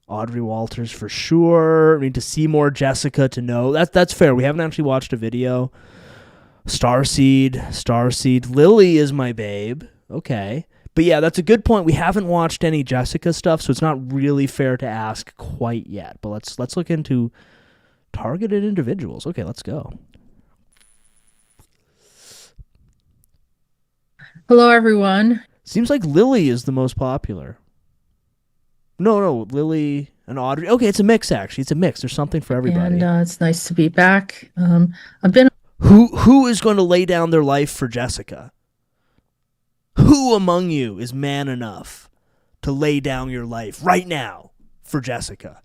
Audrey Walters for sure. I need to see more Jessica to know. That's fair. We haven't actually watched a video. Starseed. Lily is my babe. Okay. But yeah, that's a good point. We haven't watched any Jessica stuff, so it's not really fair to ask quite yet. But let's look into targeted individuals. Okay, let's go. Hello, everyone. Seems like Lily is the most popular. No, Lily and Audrey. Okay, it's a mix, actually. It's a mix. There's something for everybody. And it's nice to be back. I've been... Who is going to lay down their life for Jessica? Who among you is man enough to lay down your life right now for Jessica?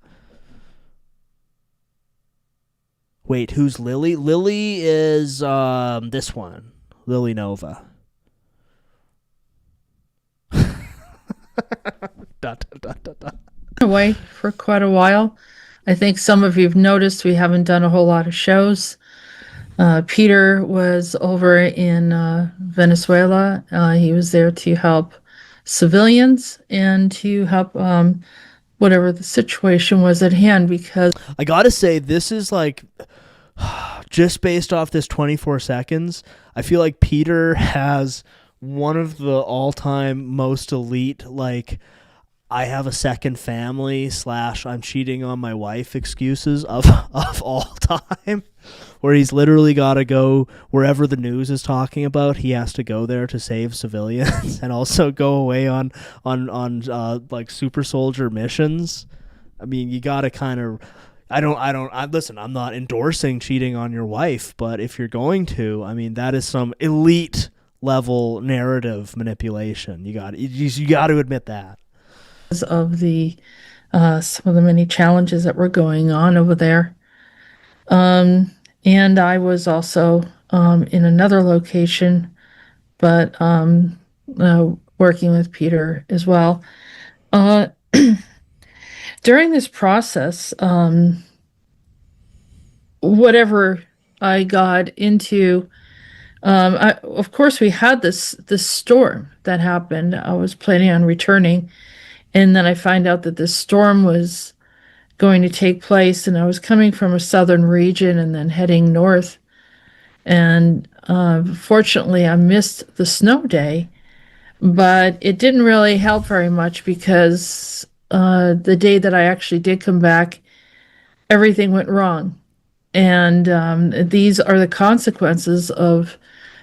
Wait, who's Lily? Lily is this one. Lily Nova. Away for quite a while. I think some of you've noticed we haven't done a whole lot of shows. Peter was over in Venezuela. He was there to help civilians and to help whatever the situation was at hand, because I gotta say, this is like, just based off this 24 seconds, I feel like Peter has one of the all-time most elite, like, I have a second family / I'm cheating on my wife excuses of all time, where he's literally got to go wherever the news is talking about. He has to go there to save civilians and also go away on like super soldier missions. I mean, you got to kind of. Listen, I'm not endorsing cheating on your wife, but if you're going to, I mean, that is some elite level narrative manipulation. You got to admit that. Of the some of the many challenges that were going on over there. And I was also in another location, but working with Peter as well. During this process, whatever I got into, of course, we had this storm that happened. I was planning on returning, and then I find out that this storm was going to take place, and I was coming from a southern region and then heading north. And fortunately, I missed the snow day, but it didn't really help very much because the day that I actually did come back, everything went wrong. And these are the consequences of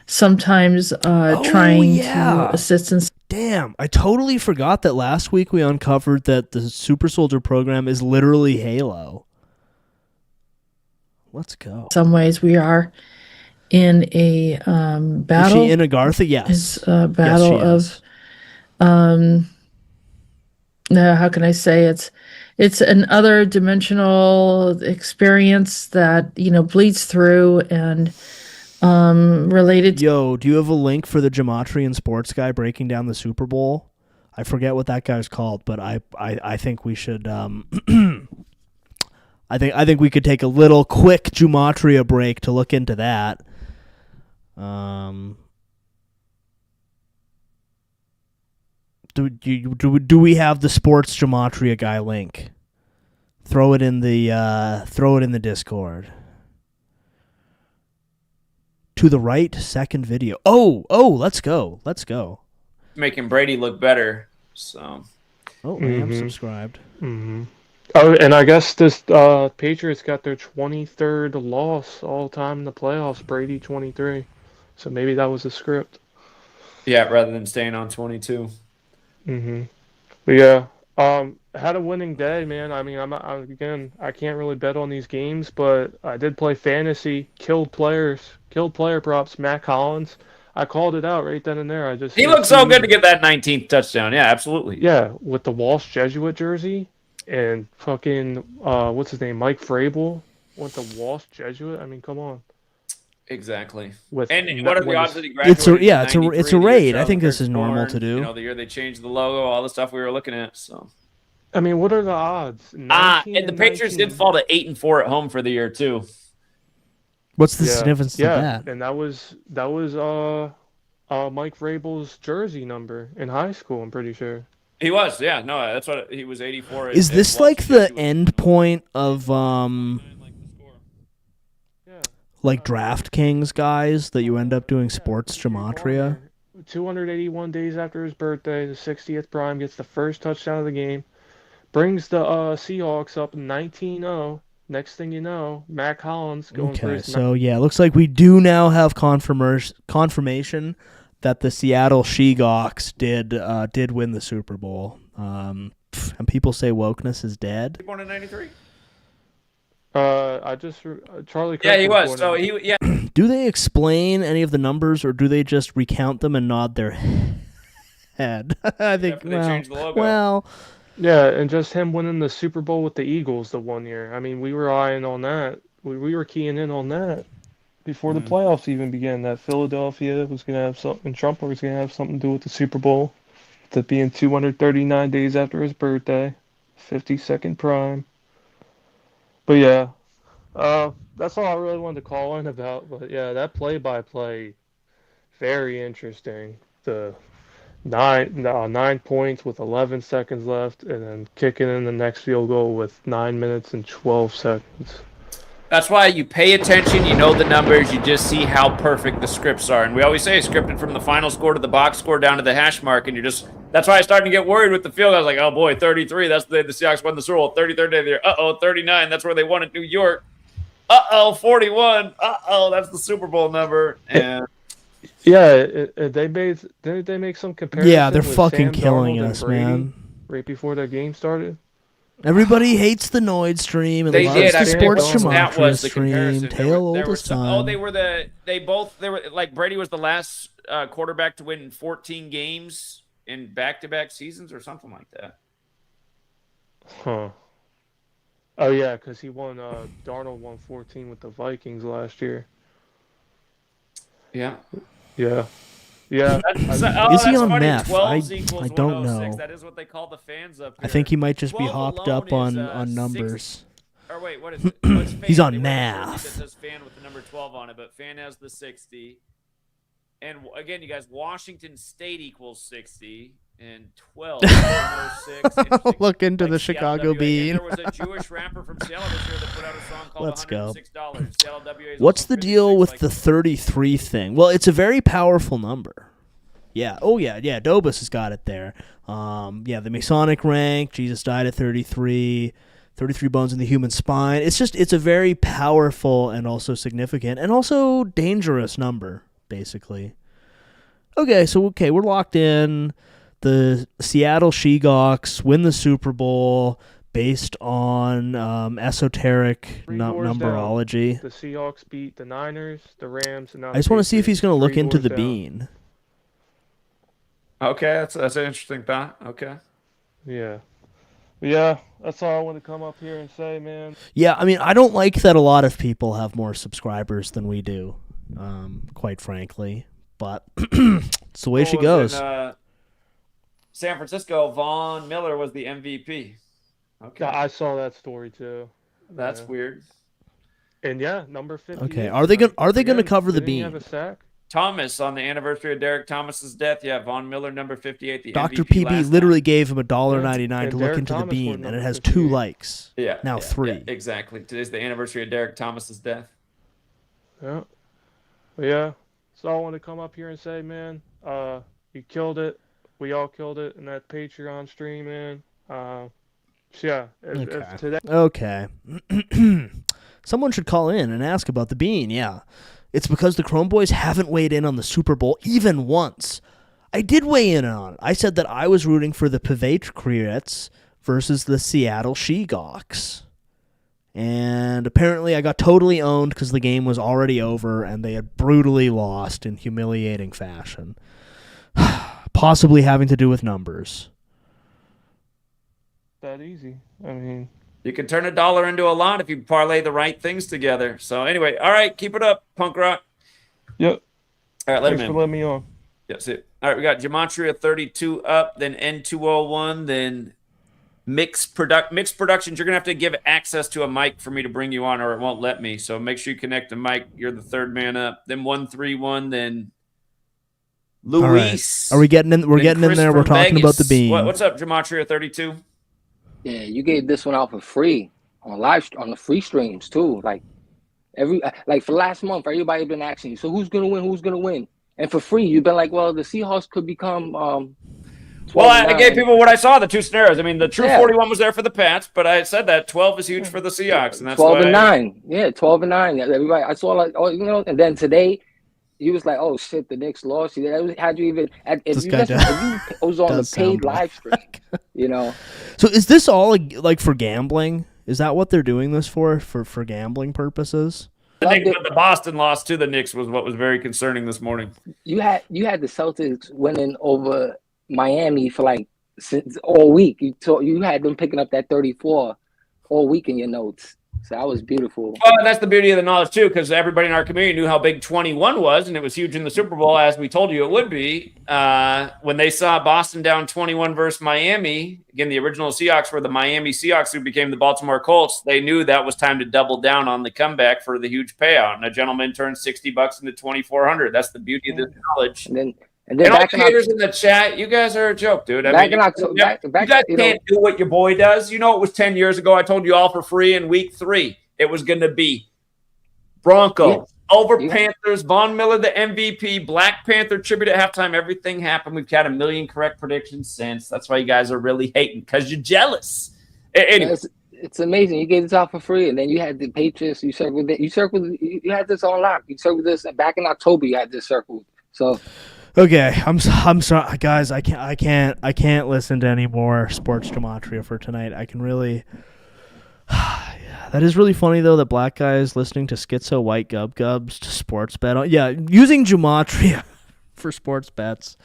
sometimes trying to assist in. Damn, I totally forgot that last week we uncovered that the Super Soldier program is literally Halo. Let's go. Some ways we are in a battle. Is she in Agartha? Yes. It's a battle of how can I say, it's an other dimensional experience that, bleeds through and related. Yo, do you have a link for the Gematria and Sports guy breaking down the Super Bowl? I forget what that guy's called, but I think we should I think we could take a little quick Gematria break to look into that. Do we have the Sports Gematria guy link? Throw it in the Discord. To the right, second video. Oh, let's go. Making Brady look better. So. Oh, I am subscribed. Mm-hmm. Oh, and I guess this Patriots got their 23rd loss all time in the playoffs. Brady 23. So maybe that was the script. Yeah, rather than staying on 22. Mm-hmm. But yeah, had a winning day, man. I mean, I can't really bet on these games, but I did play fantasy. Killed player props. Matt Collins. I called it out right then and there. He looked so good to get that 19th touchdown. Yeah, absolutely. Yeah, with the Walsh Jesuit jersey and fucking what's his name, Mike Vrabel with the Walsh Jesuit. I mean, come on. Exactly. With and what are the odds that he graduated? It's a raid. I think this is normal to do. The year they changed the logo, all the stuff we were looking at. So, I mean, what are the odds? And the Patriots did fall to 8-4 at home for the year too. What's the significance of that? And that was Mike Vrabel's jersey number in high school. I'm pretty sure. He was, yeah. No, that's what he was. 84. Is this like the end point of like DraftKings guys that you end up doing Sports Gematria? 281 days after his birthday, the 60th prime, gets the first touchdown of the game, brings the Seahawks up 19-0. Next thing you know, Matt Collins going for his. So yeah, it looks like we do now have confirmation that the Seattle Seahawks did win the Super Bowl. And people say wokeness is dead. Born in '93. Charlie Kirk. Yeah, he was. So yeah. Do they explain any of the numbers, or do they just recount them and nod their head? I think they changed the logo. Well. Yeah, and just him winning the Super Bowl with the Eagles the one year. I mean, we were eyeing on that. We were keying in on that before the playoffs even began. That Philadelphia was going to have something, Trump was going to have something to do with the Super Bowl. To being 239 days after his birthday, 52nd prime. But yeah, that's all I really wanted to call in about. But yeah, that play-by-play, very interesting. The 9 points with 11 seconds left, and then kicking in the next field goal with 9 minutes and 12 seconds. That's why you pay attention, you know the numbers, you just see how perfect the scripts are. And we always say scripted from the final score to the box score down to the hash mark, and that's why I started to get worried with the field. I was like, oh boy, 33, that's the Seahawks won the Super Bowl. 33rd day of the year. Uh-oh, 39, that's where they won at New York. Uh-oh, 41. Uh-oh, that's the Super Bowl number. And yeah, didn't they make some comparison? Yeah, they're with fucking Sam killing Darnold us, and Brady man. right before the game started? Everybody hates the Noid stream and they loves did. the I forget sports what that gematria was the stream. comparison. Tale old There were as some, time. they were like Brady was the last quarterback to win 14 games in back-to-back seasons or something like that. Huh. Oh yeah, because he won. Darnold won 14 with the Vikings last year. Yeah. Yeah. Yeah. Is he on funny. meth? 12 I equals don't 106. know. That is what they call the fans up here. I think he might just be 12 hopped alone up on, is, numbers. 6 or wait, what is it? Oh, it's fan. He's on They wear the jersey math. That says fan with the number 12 on it, but fan has the 60. And again, you guys, Washington State equals 60 and 12 is 106. Look into Like the Seattle Chicago WA. Bean. And there was a Jewish rapper from Seattle this year that put out a song called Let's go. $106. Seattle WA is What's also the deal 56, with like, the 33 thing? Well, it's a very powerful number. Yeah. Oh, yeah. Yeah. Dobus has got it there. Yeah, the Masonic rank. Jesus died at 33. 33 bones in the human spine. It's a very powerful and also significant and also dangerous number, basically. Okay, we're locked in. The Seattle Seahawks win the Super Bowl based on esoteric numerology. Down. The Seahawks beat the Niners, the Rams, and now I just want to see if he's going to look into the bean. Okay, that's an interesting thought. Okay. Yeah. Yeah, that's all I want to come up here and say, man. Yeah, I mean, I don't like that a lot of people have more subscribers than we do, quite frankly. But it's the way she goes. In, San Francisco, Von Miller was the MVP. Okay. I saw that story too. That's weird. And yeah, number 50. Okay, are they going to cover the bean? Have a sack? Thomas on the anniversary of Derek Thomas's death. Yeah, Von Miller, number 58. The Dr. MVP PB literally gave him $1.99 to look Derek into Thomas the bean, and it has 58. 2 likes. Yeah. Now 3. Yeah, exactly. Today's the anniversary of Derek Thomas's death. Yeah. But yeah. So I want to come up here and say, man, you killed it. We all killed it in that Patreon stream, man. Yeah. If today. Okay. Someone should call in and ask about the bean. Yeah. It's because the Chrome Boys haven't weighed in on the Super Bowl even once. I did weigh in on it. I said that I was rooting for the Patriots versus the Seattle Seahawks. And apparently I got totally owned because the game was already over and they had brutally lost in humiliating fashion. Possibly having to do with numbers. That easy. I mean, you can turn $1 into a lot if you parlay the right things together. So anyway, all right, keep it up, punk rock. Yep. All right, let Thanks him in. for letting me on. That's it. All right, we got Gematria 32 up, then N201, then Mixed Productions. You're going to have to give access to a mic for me to bring you on, or it won't let me. So make sure you connect the mic. You're the third man up. Then 131, then Luis. Right. Are we getting in? We're getting in there. We're talking about the bean. What's up, Gematria 32? Yeah, you gave this one out for free on the free streams too. Like for last month, everybody been asking you, so who's gonna win? Who's gonna win? And for free, you've been like, well, the Seahawks could become. Well, I gave people what I saw, the 2 scenarios. I mean, the true 41 was there for the Pats, but I said that 12 is huge for the Seahawks, and that's 12 and 9. Yeah, 12 and 9. Everybody, I saw and then today. He was like, "Oh shit, the Knicks lost." How'd you even? If you was on the paid live stream, So is this all like for gambling? Is that what they're doing this for gambling purposes? I think the Boston loss to the Knicks was what was very concerning this morning. You had the Celtics winning over Miami for since all week. You had them picking up that 34 all week in your notes. So that was beautiful. Oh, and that's the beauty of the knowledge, too, because everybody in our community knew how big 21 was, and it was huge in the Super Bowl, as we told you it would be. When they saw Boston down 21 versus Miami, again, the original Seahawks were the Miami Seahawks who became the Baltimore Colts. They knew that was time to double down on the comeback for the huge payout. And a gentleman turned $60 into $2,400. That's the beauty of this knowledge. And then And then And all back the in haters in the chat, you guys are a joke, dude. I back mean, in October, you guys can't do what your boy does. You know, it was 10 years ago. I told you all for free in week 3. It was going to be Broncos over Panthers. Von Miller, the MVP. Black Panther tribute at halftime. Everything happened. We've had a million correct predictions since. That's why you guys are really hating, because you're jealous. Anyway. It's amazing. You gave this out for free, and then you had the Patriots. You circled it. You had this on lock. You circled this back in October. You had this circled. So, okay, I'm sorry, guys. I can't listen to any more sports gematria for tonight. I can really. That is really funny though. That black guy is listening to schizo white gubs to sports bet on. Yeah, using gematria for sports bets.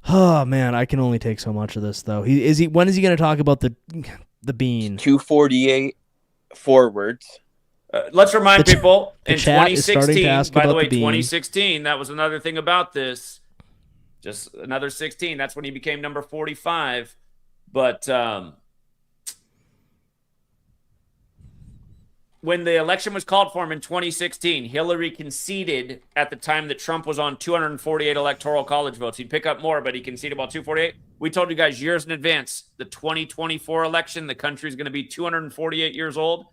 Oh man, I can only take so much of this though. When is he going to talk about the bean? 248 forwards. Let's remind people in chat is starting to 2016. ask By the about way, the bean. 2016. That was another thing about this. Just another 16. That's when he became number 45. But when the election was called for him in 2016, Hillary conceded at the time that Trump was on 248 electoral college votes. He'd pick up more, but he conceded about 248. We told you guys years in advance, the 2024 election, the country's going to be 248 years old.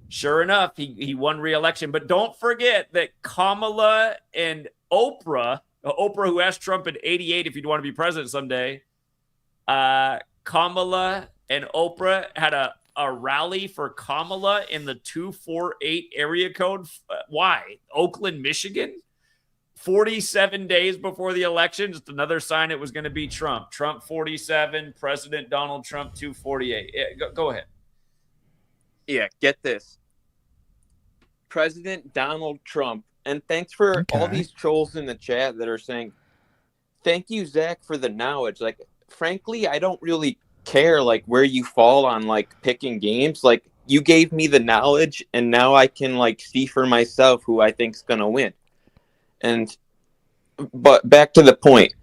Sure enough, he won re-election. But don't forget that Kamala and Oprah who asked Trump in 88 if he'd want to be president someday, Kamala and Oprah had a rally for Kamala in the 248 area code. Why? Oakland, Michigan? 47 days before the election, just another sign it was going to be Trump. Trump 47, President Donald Trump 248. Yeah, go ahead. Yeah, get this. President Donald Trump, and thanks for all these trolls in the chat that are saying, thank you, Zach, for the knowledge. Like, frankly, I don't really care like where you fall on like picking games. Like, you gave me the knowledge, and now I can like see for myself who I think's gonna win. But back to the point,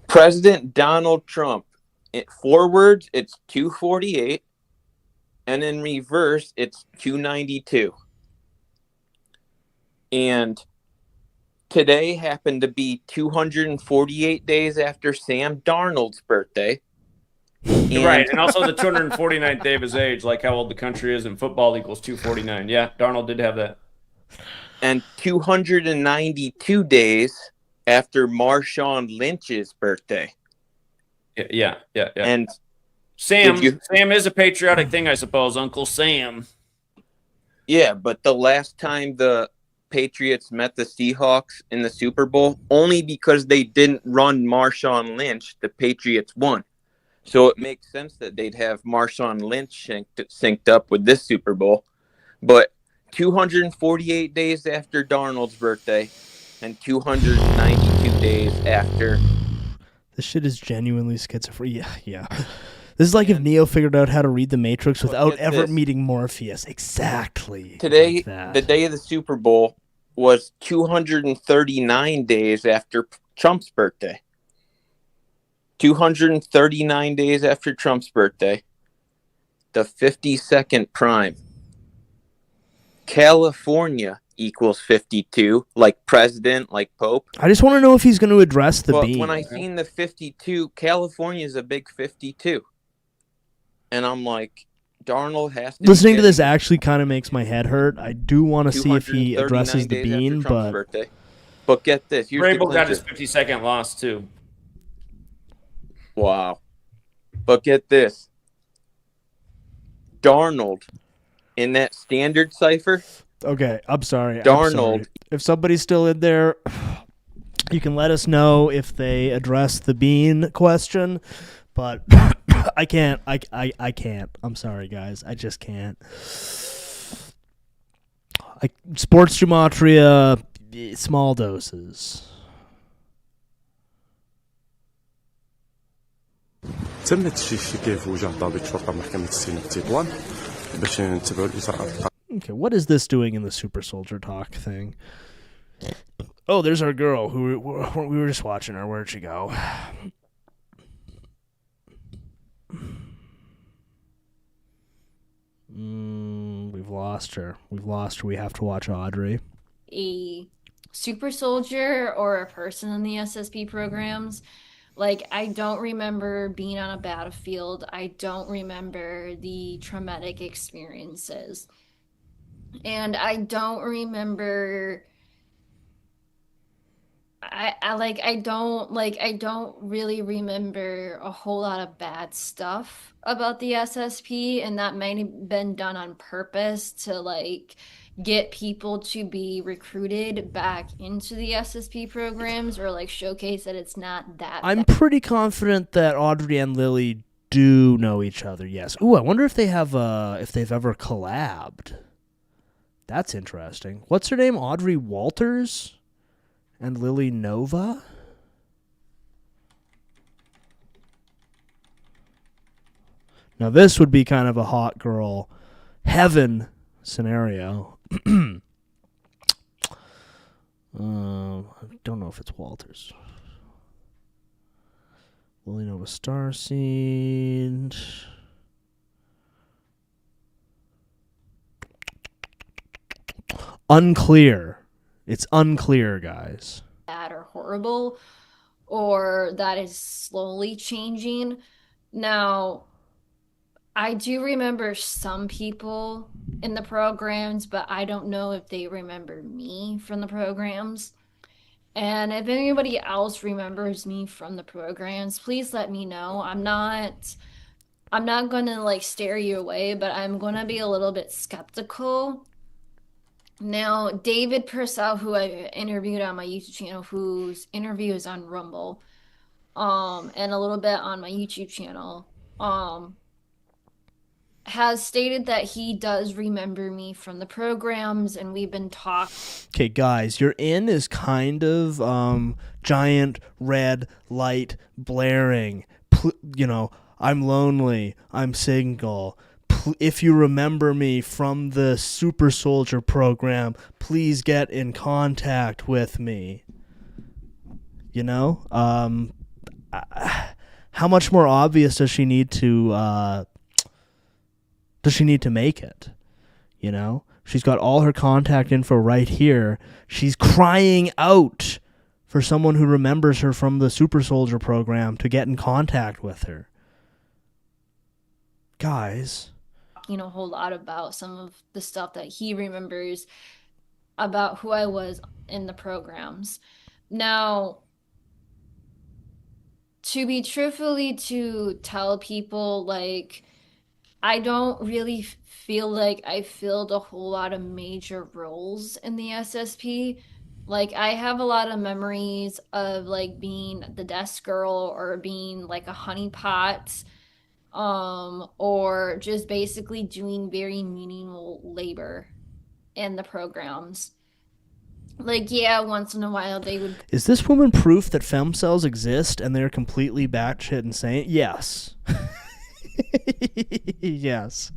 President Donald Trump, forwards it's 248, and in reverse it's 292. And today happened to be 248 days after Sam Darnold's birthday. Right, and also the 249th day of his age, like how old the country is in football equals 249. Yeah, Darnold did have that. And 292 days after Marshawn Lynch's birthday. Yeah. And Sam is a patriotic thing, I suppose, Uncle Sam. Yeah, but the last time the Patriots met the Seahawks in the Super Bowl, only because they didn't run Marshawn Lynch, the Patriots won. So it makes sense that they'd have Marshawn Lynch synced up with this Super Bowl. But 248 days after Darnold's birthday and 292 days after. This shit is genuinely schizophrenic. Yeah. This is like if Neo figured out how to read the Matrix without ever meeting Morpheus. Exactly. Today, the day of the Super Bowl was 239 days after Trump's birthday. 239 days after Trump's birthday. The 52nd prime. California equals 52, like president, like Pope. I just want to know if he's going to address the But bean. when I seen the 52, California is a big 52. And I'm like, Darnold has to. Listening to this actually kind of makes my head hurt. I do want to see if he addresses the bean, but birthday. But get this, Vrabel got his 52nd loss too. Wow. But get this, Darnold in that standard cipher. Okay, I'm sorry. Darnold. If somebody's still in there, you can let us know if they address the bean question. But I can't. I can't. I'm sorry, guys. I just can't. Sports gematria, small doses. تم التشكيك في وجه ضابط شرطة محكمة السجن في تطوان باش نتبعوا الإجراءات. Okay, what is this doing in the Super Soldier Talk thing? Oh, there's our girl who we were just watching her. Where'd she go? We've lost her. We have to watch Audrey. super soldier or a person in the SSP programs. Like, I don't remember being on a battlefield. I don't remember the traumatic experiences. And I don't remember I don't really remember a whole lot of bad stuff about the SSP, and that might have been done on purpose to like get people to be recruited back into the SSP programs, or like showcase that it's not that I'm pretty confident that Audrey and Lily do know each other. Yes. Ooh, I wonder if they have if they've ever collabed. That's interesting. What's her name? Audrey Walters and Lily Nova? Now this would be kind of a hot girl heaven scenario. I don't know if it's Walters. Lily Nova Starseed. Unclear. It's unclear, guys. bad or horrible, or that is slowly changing. Now, I do remember some people in the programs, but I don't know if they remember me from the programs. And if anybody else remembers me from the programs, please let me know. I'm not gonna like stare you away, but I'm gonna be a little bit skeptical. Now, David Purcell, who I interviewed on my YouTube channel, whose interview is on Rumble, and a little bit on my YouTube channel, has stated that he does remember me from the programs, and we've been talking. Okay, guys, your in is kind of giant red light blaring. I'm lonely. I'm single. If you remember me from the Super Soldier program, please get in contact with me. You know? How much more obvious does she need to make it? You know? She's got all her contact info right here. She's crying out for someone who remembers her from the Super Soldier program to get in contact with her. Guys. A whole lot about some of the stuff that he remembers about who I was in the programs. Now, to tell people, like, I don't really feel like I filled a whole lot of major roles in the SSP. Like, I have a lot of memories of like being the desk girl or being like a honeypot, or just basically doing very meaningful labor in the programs. Like, yeah, once in a while they would. Is this woman proof that fem cells exist and they're completely batshit insane? Yes. Yes.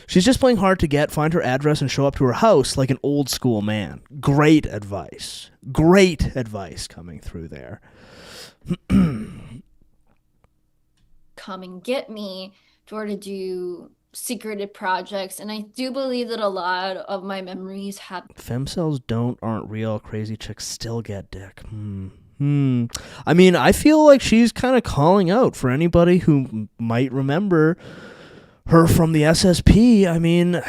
She's just playing hard to get. Find her address and show up to her house like an old school man. Great advice. Great advice coming through there. Come and get me to do secretive projects, and I do believe that a lot of my memories have. Femcells aren't real. Crazy chicks still get dick. I mean, I feel like she's kind of calling out for anybody who might remember her from the SSP. I mean,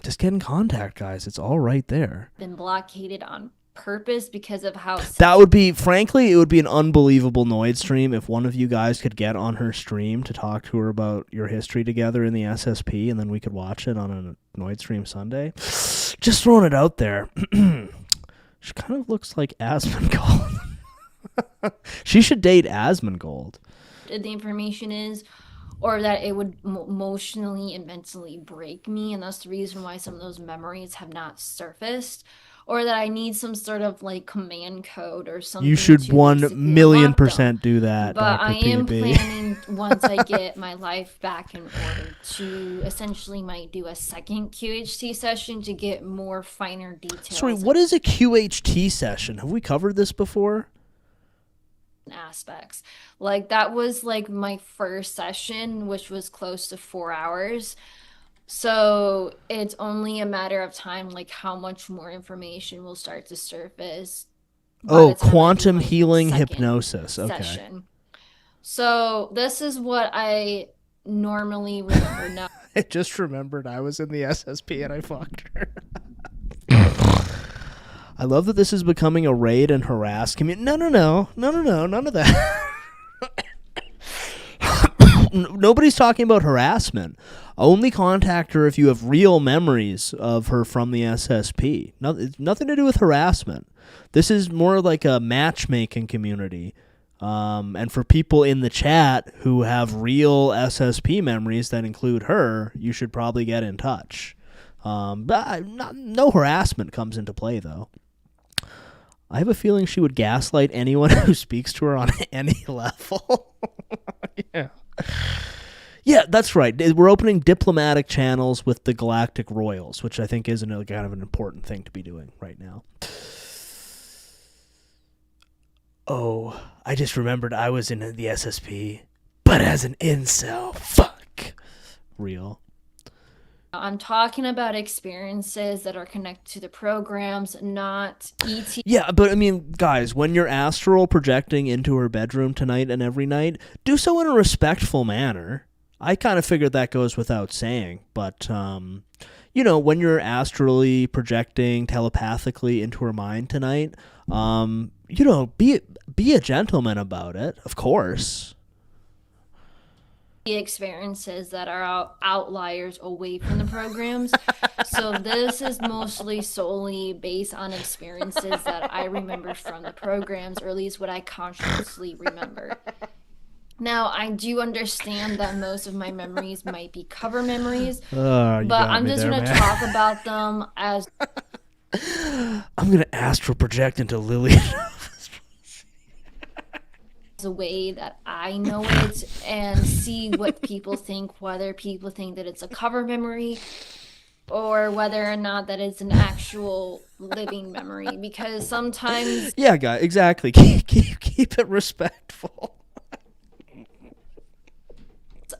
just get in contact, guys. It's all right there. Been blockaded on purpose because of how. That would be, frankly, it would be an unbelievable Noid stream if one of you guys could get on her stream to talk to her about your history together in the SSP, and then we could watch it on a Noid stream Sunday. Just throwing it out there. She kind of looks like Asmongold. She should date Asmongold. The information is, or that it would emotionally and mentally break me, and that's the reason why some of those memories have not surfaced. Or that I need some sort of like command code or something. You should 1,000,000% do that. But Dr. I am PB. planning, once I get my life back in order, to essentially might do a second QHT session to get more finer details. Sorry, what is a QHT session? Have we covered this before? Aspects. Like, that was like my first session, which was close to 4 hours. So it's only a matter of time, like how much more information will start to surface by Oh, the time I do quantum my healing second hypnosis. Okay. session. So this is what I normally remember now. I just remembered I was in the SSP and I fucked her. I love that this is becoming a raid and harass community. No, none of that. Nobody's talking about harassment. Only contact her if you have real memories of her from the SSP. It's nothing to do with harassment. This is more like a matchmaking community. And for people in the chat who have real SSP memories that include her, you should probably get in touch. No harassment comes into play, though. I have a feeling she would gaslight anyone who speaks to her on any level. Yeah. Yeah, that's right. We're opening diplomatic channels with the Galactic Royals, which I think is kind of an important thing to be doing right now. Oh, I just remembered I was in the SSP, but as an incel. Fuck. Real. I'm talking about experiences that are connected to the programs, not ET. Yeah, but I mean, guys, when you're astral projecting into her bedroom tonight and every night, do so in a respectful manner. I kind of figured that goes without saying, but, when you're astrally projecting telepathically into her mind tonight, be a gentleman about it, of course. Experiences that are outliers away from the programs. So this is mostly solely based on experiences that I remember from the programs, or at least what I consciously remember. Now, I do understand that most of my memories might be cover memories, but I'm just going to talk about them as... I'm going to astral project into Lily. a way that I know it and see what people think, whether people think that it's a cover memory or whether or not that it's an actual living memory, because sometimes... Yeah, guys, exactly. Keep it respectful.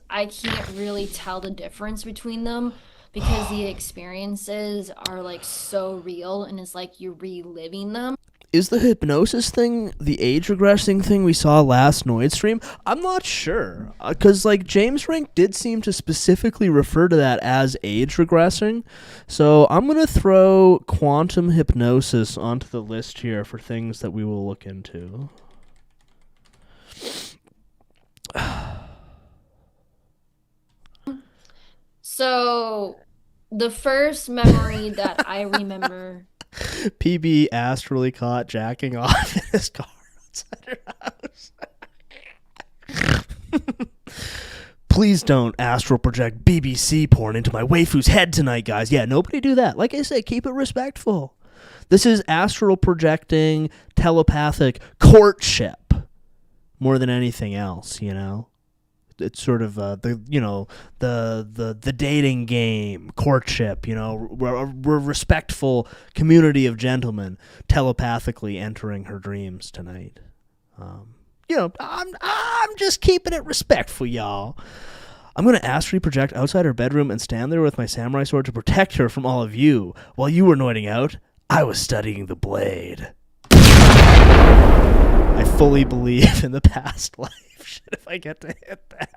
I can't really tell the difference between them because the experiences are like so real and it's like you're reliving them. Is the hypnosis thing the age regressing thing we saw last Noid stream? I'm not sure. Because, James Rank did seem to specifically refer to that as age regressing. So I'm going to throw quantum hypnosis onto the list here for things that we will look into. So the first memory that I remember... PB astrally caught jacking off in his car outside her house. Please don't astral project BBC porn into my waifu's head tonight, guys. Yeah, nobody do that. Like I said, keep it respectful. This is astral projecting telepathic courtship more than anything else, It's sort of the dating game, courtship. We're a respectful community of gentlemen telepathically entering her dreams tonight. I'm just keeping it respectful, y'all. I'm gonna astrally project outside her bedroom and stand there with my samurai sword to protect her from all of you. While you were noiding out, I was studying the blade. I fully believe in the past life. Shit, if I get to hit that.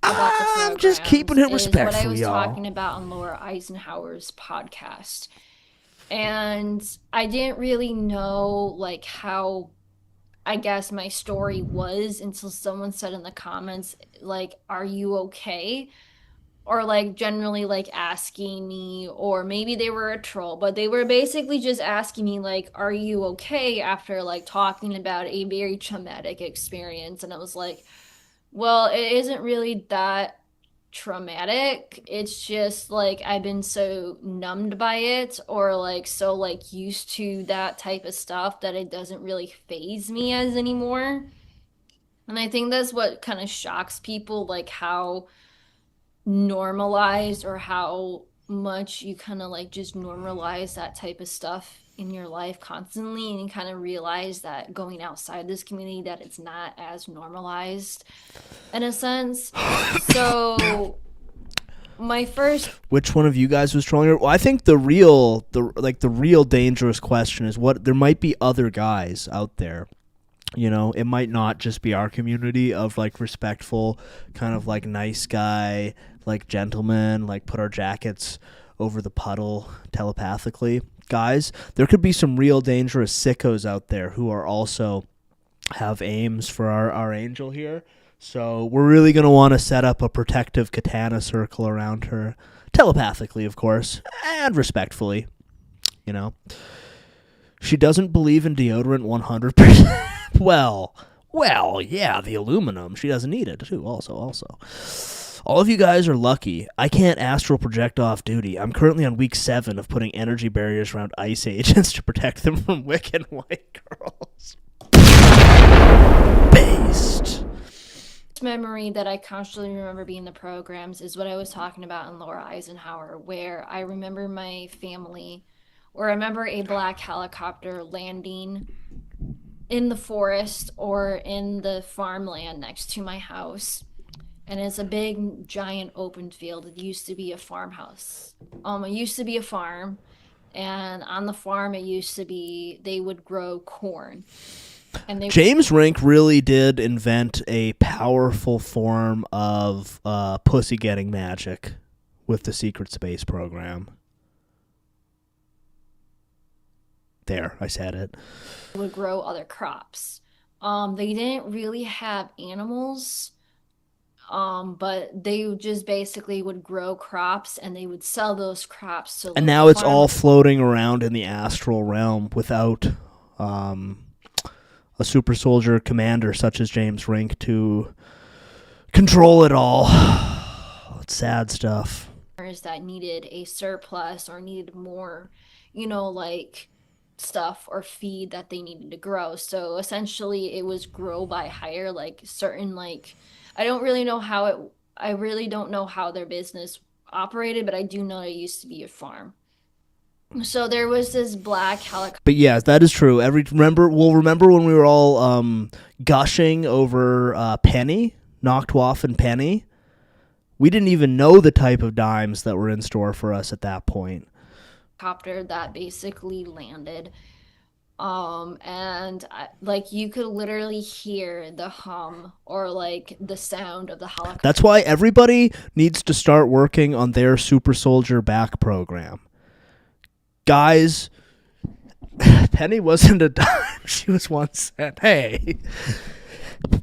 I'm just keeping it respectful, what I was y'all. talking about on Laura Eisenhower's podcast. And I didn't really know, how, I guess, my story was until someone said in the comments, are you okay? Or, generally, asking me, or maybe they were a troll, but they were basically just asking me, are you okay after, talking about a very traumatic experience. And I was like, well, it isn't really that traumatic. It's just, I've been so numbed by it, or, so, used to that type of stuff that it doesn't really faze me as anymore. And I think that's what kind of shocks people, how normalized or how much you kind of just normalize that type of stuff in your life constantly, and you kind of realize that going outside this community that it's not as normalized in a sense. So my first. Which one of you guys was trolling her? Well, I think the real dangerous question is what there might be other guys out there. You know, it might not just be our community of like respectful, kind of like nice guy, like gentlemen, like put our jackets over the puddle telepathically. Guys, there could be some real dangerous sickos out there who are also have aims for our angel here. So we're really going to want to set up a protective katana circle around her, telepathically, of course, and respectfully, you know. She doesn't believe in deodorant 100%. Well, yeah, the aluminum. She doesn't need it, too, also. All of you guys are lucky. I can't astral project off duty. I'm currently on week 7 of putting energy barriers around ice agents to protect them from wicked white girls. Based. Memory that I constantly remember being the programs is what I was talking about in Laura Eisenhower, where I remember my family, or I remember a black helicopter landing in the forest or in the farmland next to my house. And it's a big, giant open field. It used to be a farmhouse. It used to be a farm. And on the farm, it used to be, they would grow corn. And James Rink really did invent a powerful form of pussy getting magic with the secret space program. There, I said it. Would grow other crops. They didn't really have animals, but they just basically would grow crops and they would sell those crops to. And now it's all floating around in the astral realm without a super soldier commander such as James Rink to control it all. It's sad stuff. That needed a surplus or needed more, you know, like stuff or feed that they needed to grow. So essentially it was grow by hire, like certain, like, I really don't know how their business operated, but I do know it used to be a farm. So there was this black helicopter. But yes, that is true. Remember when we were all gushing over Penny, Noctwolf and Penny? We didn't even know the type of dimes that were in store for us at that point. Helicopter that basically landed, and like you could literally hear the hum or like the sound of the helicopter. That's why everybody needs to start working on their super soldier back program. Guys, Penny wasn't a dime. She was 1 cent. Hey.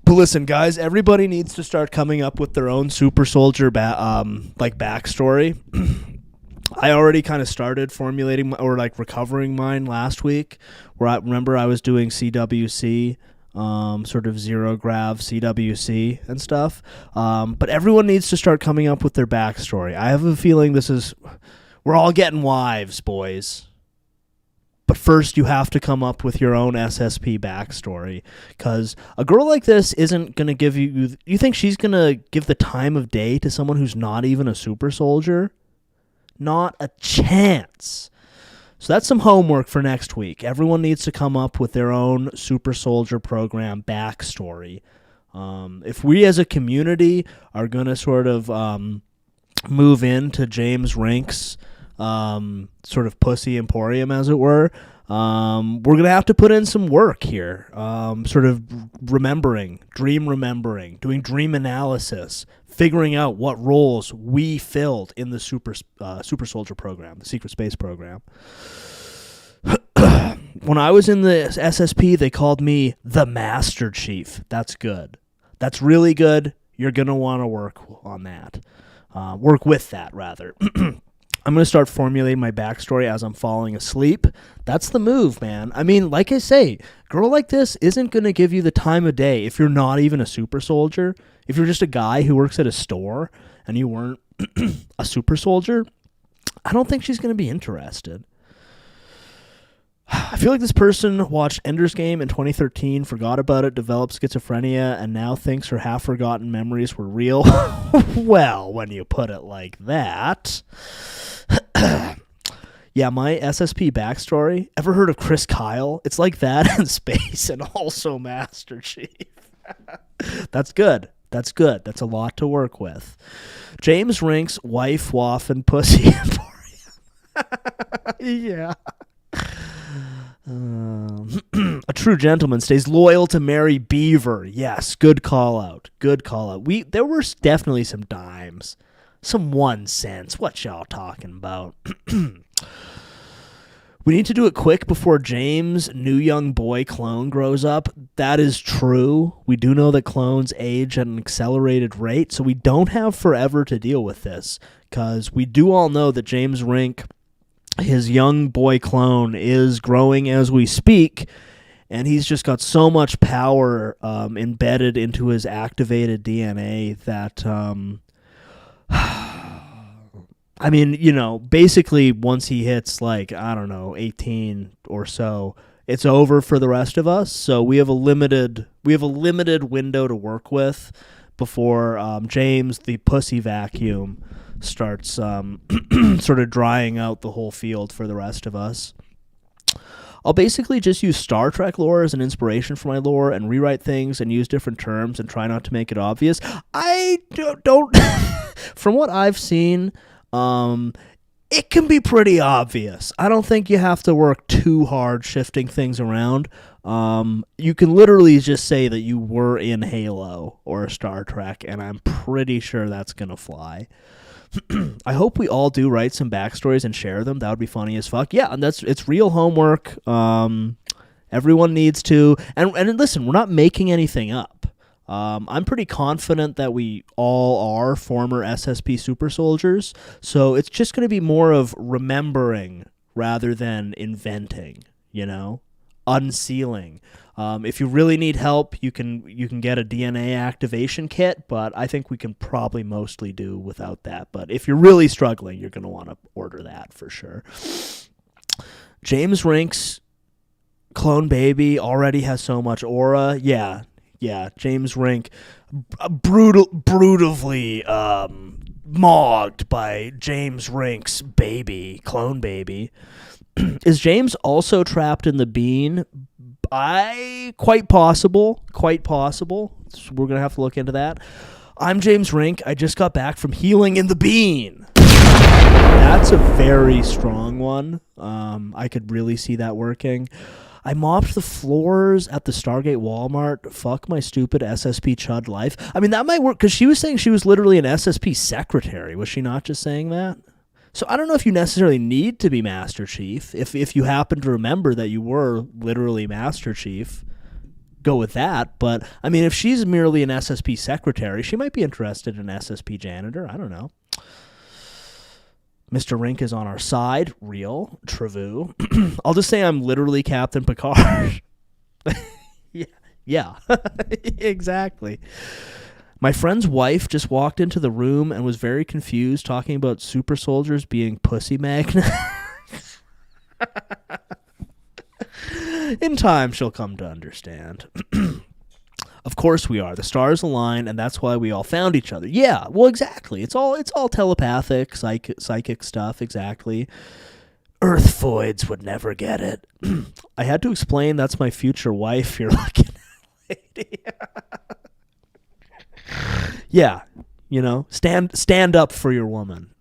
But listen, guys, everybody needs to start coming up with their own super soldier backstory. I already kind of started formulating or like recovering mine last week, where I was doing CWC, sort of zero grav CWC and stuff. But everyone needs to start coming up with their backstory. I have a feeling we're all getting wives, boys. But first, you have to come up with your own SSP backstory, because a girl like this isn't going to give you... You think she's going to give the time of day to someone who's not even a super soldier? Not a chance. So that's some homework for next week. Everyone needs to come up with their own super soldier program backstory. If we as a community are going to sort of move into James Rink's sort of pussy emporium, as it were, we're going to have to put in some work here, sort of dream remembering, doing dream analysis, figuring out what roles we filled in the super soldier program, the secret space program. When I was in the SSP, they called me the Master Chief. That's good. That's really good. You're going to want to work on that. Work with that, rather. I'm going to start formulating my backstory as I'm falling asleep. That's the move, man. I mean, like I say, a girl like this isn't going to give you the time of day if you're not even a super soldier. If you're just a guy who works at a store and you weren't a super soldier, I don't think she's going to be interested. I feel like this person watched Ender's Game in 2013, forgot about it, developed schizophrenia, and now thinks her half-forgotten memories were real. Well, when you put it like that. Yeah, my SSP backstory. Ever heard of Chris Kyle? It's like that in space and also Master Chief. That's good. That's good. That's a lot to work with. James Rink's wife, waff, and pussy emporium. Yeah. A true gentleman stays loyal to Mary Beaver. Yes, good call out. Good call out. There were definitely some dimes, some 1 cents. What y'all talking about? We need to do it quick before James' new young boy clone grows up. That is true. We do know that clones age at an accelerated rate, so we don't have forever to deal with this, because we do all know that James Rink, his young boy clone, is growing as we speak, and he's just got so much power embedded into his activated DNA that... I mean, you know, basically once he hits 18 or so, it's over for the rest of us. So we have a limited window to work with before James, the pussy vacuum, starts sort of drying out the whole field for the rest of us. I'll basically just use Star Trek lore as an inspiration for my lore and rewrite things and use different terms and try not to make it obvious. I don't from what I've seen, it can be pretty obvious. I don't think you have to work too hard shifting things around. You can literally just say that you were in Halo or Star Trek, and I'm pretty sure that's going to fly. I hope we all do write some backstories and share them. That would be funny as fuck. Yeah, and it's real homework. Everyone needs to. And listen, we're not making anything up. I'm pretty confident that we all are former SSP super soldiers, so it's just going to be more of remembering rather than inventing, unsealing. If you really need help, you can get a DNA activation kit, but I think we can probably mostly do without that. But if you're really struggling, you're going to want to order that for sure. James Rink's clone baby already has so much aura. Yeah, James Rink, brutally mogged by James Rink's baby, clone baby. Is James also trapped in the bean? Quite possible. So we're going to have to look into that. I'm James Rink. I just got back from healing in the bean. That's a very strong one. I could really see that working. I mopped the floors at the Stargate Walmart. Fuck my stupid SSP chud life. I mean, that might work, because she was saying she was literally an SSP secretary. Was she not just saying that? So I don't know if you necessarily need to be Master Chief. If you happen to remember that you were literally Master Chief, go with that. But, I mean, if she's merely an SSP secretary, she might be interested in an SSP janitor. I don't know. Mr. Rink is on our side. Real. True. I'll just say I'm literally Captain Picard. Yeah. Exactly. My friend's wife just walked into the room and was very confused, talking about super soldiers being pussy magnets. In time, she'll come to understand. Of course we are. The stars align, and that's why we all found each other. Yeah, well, exactly. It's all telepathic, psychic stuff, exactly. Earthfoids would never get it. I had to explain that's my future wife you're looking at, lady. Yeah, stand up for your woman.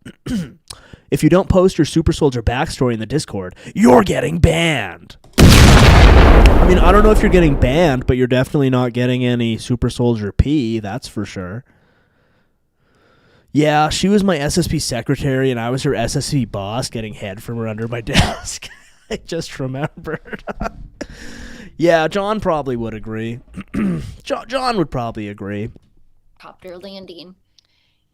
If you don't post your super soldier backstory in the Discord, you're getting banned. I mean, I don't know if you're getting banned, but you're definitely not getting any super soldier P, that's for sure. Yeah, she was my SSP secretary, and I was her SSP boss getting head from her under my desk. I just remembered. Yeah, John probably would agree. John would probably agree. Copter landing.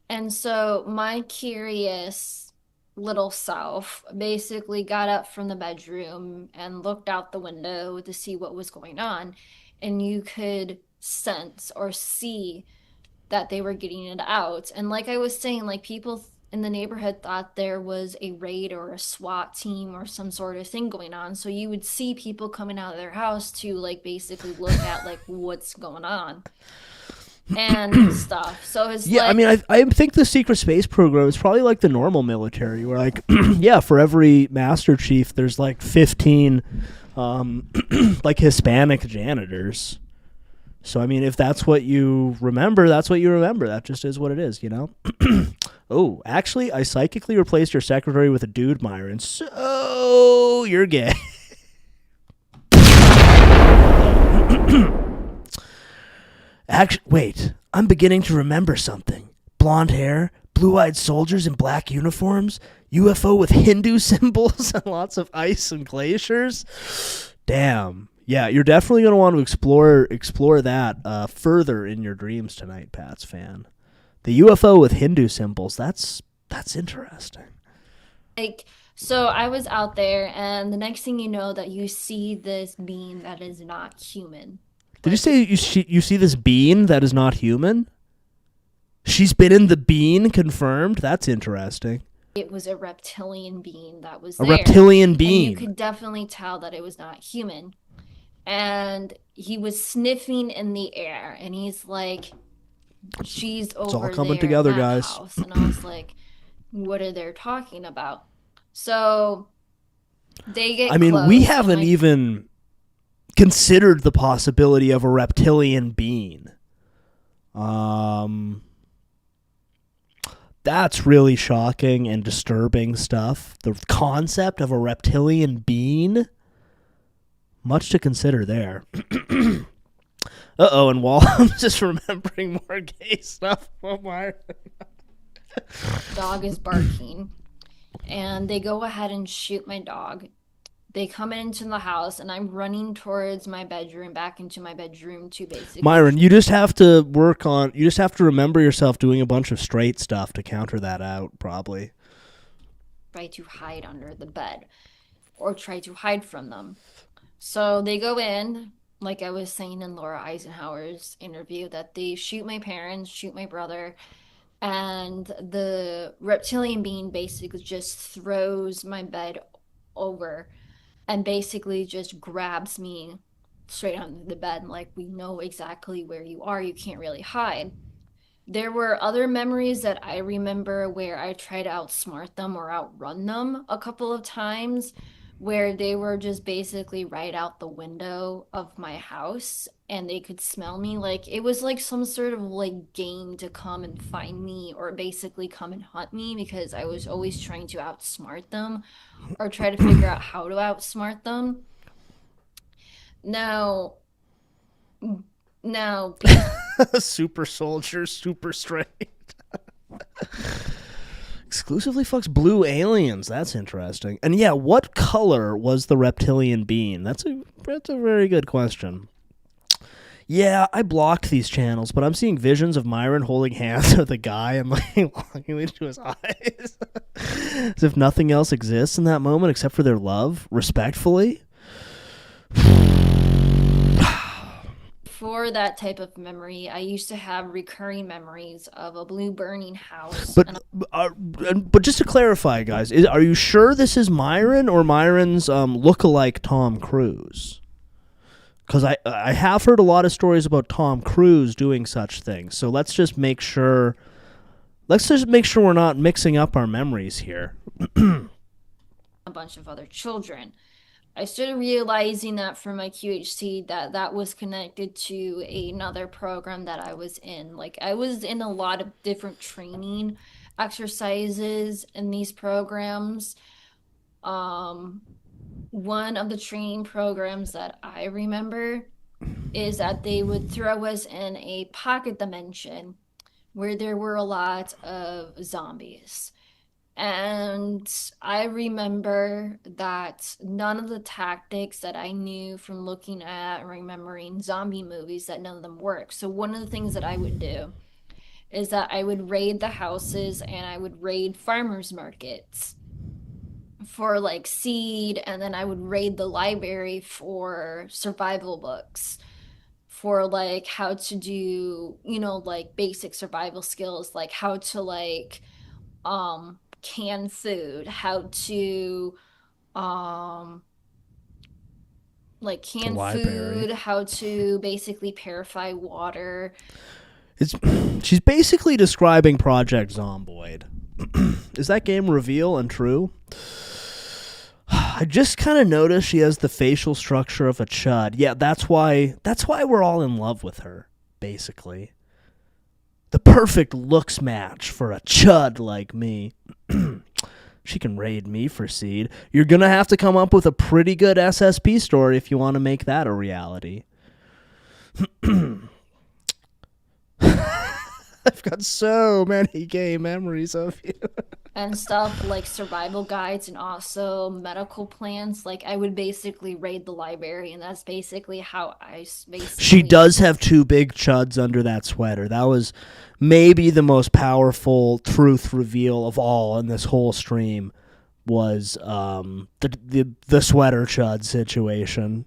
And so my curious little self basically got up from the bedroom and looked out the window to see what was going on, and you could sense or see that they were getting it out. And like I was saying, like, people in the neighborhood thought there was a raid or a SWAT team or some sort of thing going on, so you would see people coming out of their house to like basically look at like what's going on and stuff. So it's I mean, I think the secret space program is probably like the normal military, where like for every Master Chief there's like 15 like Hispanic janitors. So, I mean, if that's what you remember, that's what you remember. That just is what it is, you know? Oh, actually, I psychically replaced your secretary with a dude, Myron. So, you're gay. Actually, wait. I'm beginning to remember something. Blonde hair, blue-eyed soldiers in black uniforms, UFO with Hindu symbols, and lots of ice and glaciers. Damn. Yeah, you're definitely going to want to explore that further in your dreams tonight, Pats fan. The UFO with Hindu symbols, that's interesting. Like, so I was out there, and the next thing you know, that you see this being that is not human. Did you say you see this being that is not human? She's been in the bean, confirmed? That's interesting. It was a reptilian being that was A there. reptilian being. And you could definitely tell that it was not human. And he was sniffing in the air, and he's like, she's over all coming there together, in that guys. house. And I was like, what are they talking about? So they get I mean, close, we and haven't I- even considered the possibility of a reptilian being. That's really shocking and disturbing stuff. The concept of a reptilian being, much to consider there. Uh-oh, and while I'm just remembering more gay stuff from my... Dog is barking, and they go ahead and shoot my dog. They come into the house, and I'm running towards my bedroom, back into my bedroom to basically... Myron, you just have to remember yourself doing a bunch of straight stuff to counter that out, probably. try to hide under the bed or try to hide from them. So they go in, like I was saying in Laura Eisenhower's interview, that they shoot my parents, shoot my brother, and the reptilian being basically just throws my bed over and basically just grabs me straight under the bed. Like, we know exactly where you are. You can't really hide. There were other memories that I remember where I tried to outsmart them or outrun them a couple of times, where they were just basically right out the window of my house and they could smell me. Like, it was like some sort of like game to come and find me or basically come and hunt me, because I was always trying to outsmart them or try to figure out how to outsmart them. Now Super soldier, super straight. Exclusively fucks blue aliens. That's interesting. And yeah, what color was the reptilian being? That's a very good question. Yeah, I blocked these channels, but I'm seeing visions of Myron holding hands with a guy and like looking into his eyes. As if nothing else exists in that moment except for their love, respectfully. For that type of memory, I used to have recurring memories of a blue burning house. But just to clarify, guys, are you sure this is Myron or Myron's lookalike Tom Cruise? Because I have heard a lot of stories about Tom Cruise doing such things. So let's just make sure we're not mixing up our memories here. A bunch of other children. I started realizing that for my QHC that was connected to another program that I was in. Like, I was in a lot of different training exercises in these programs. One of the training programs that I remember is that they would throw us in a pocket dimension where there were a lot of zombies. And I remember that none of the tactics that I knew from looking at and remembering zombie movies, that none of them worked. So one of the things that I would do is that I would raid the houses and I would raid farmers markets for like seed, and then I would raid the library for survival books, for like how to do, like basic survival skills, like how to can food, how to can food, how to basically purify water. She's basically describing Project Zomboid. Is that game real and true? I just kind of noticed she has the facial structure of a chud. Yeah, that's why we're all in love with her, basically. The perfect looks match for a chud like me. She can raid me for seed. You're going to have to come up with a pretty good SSP story if you want to make that a reality. I've got so many gay memories of you. And stuff like survival guides and also medical plans. Like, I would basically raid the library, and that's basically how I basically... She does have 2 big chuds under that sweater. That was maybe the most powerful truth reveal of all in this whole stream, was the sweater chud situation.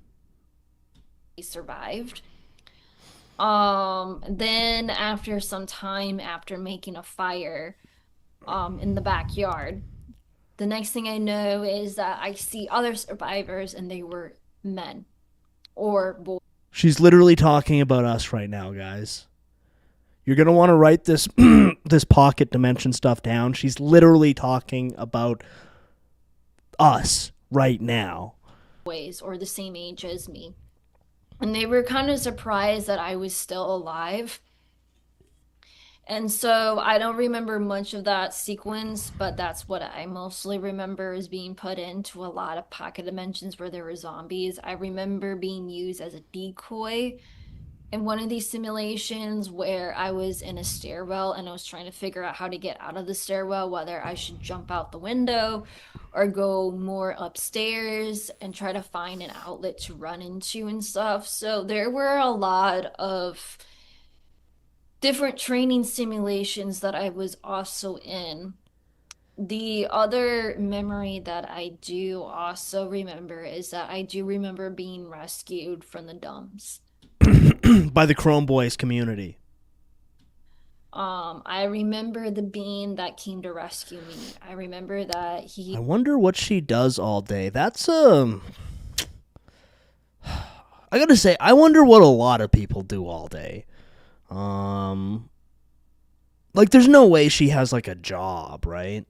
Survived. Then after some time, after making a fire in the backyard, the next thing I know is that I see other survivors, and they were men or boys. She's literally talking about us right now, guys. You're going to want to write this this pocket dimension stuff down. She's literally talking about us right now. Boys or the same age as me. And they were kind of surprised that I was still alive. And so I don't remember much of that sequence, but that's what I mostly remember is being put into a lot of pocket dimensions where there were zombies. I remember being used as a decoy in one of these simulations where I was in a stairwell and I was trying to figure out how to get out of the stairwell, whether I should jump out the window or go more upstairs and try to find an outlet to run into and stuff. So there were a lot of different training simulations that I was also in. The other memory that I do also remember is that I do remember being rescued from the dumps. By the Chrome Boys community. I remember the being that came to rescue me. I remember that he... I wonder what she does all day. That's, I gotta say, I wonder what a lot of people do all day. Like, there's no way she has, like, a job, right?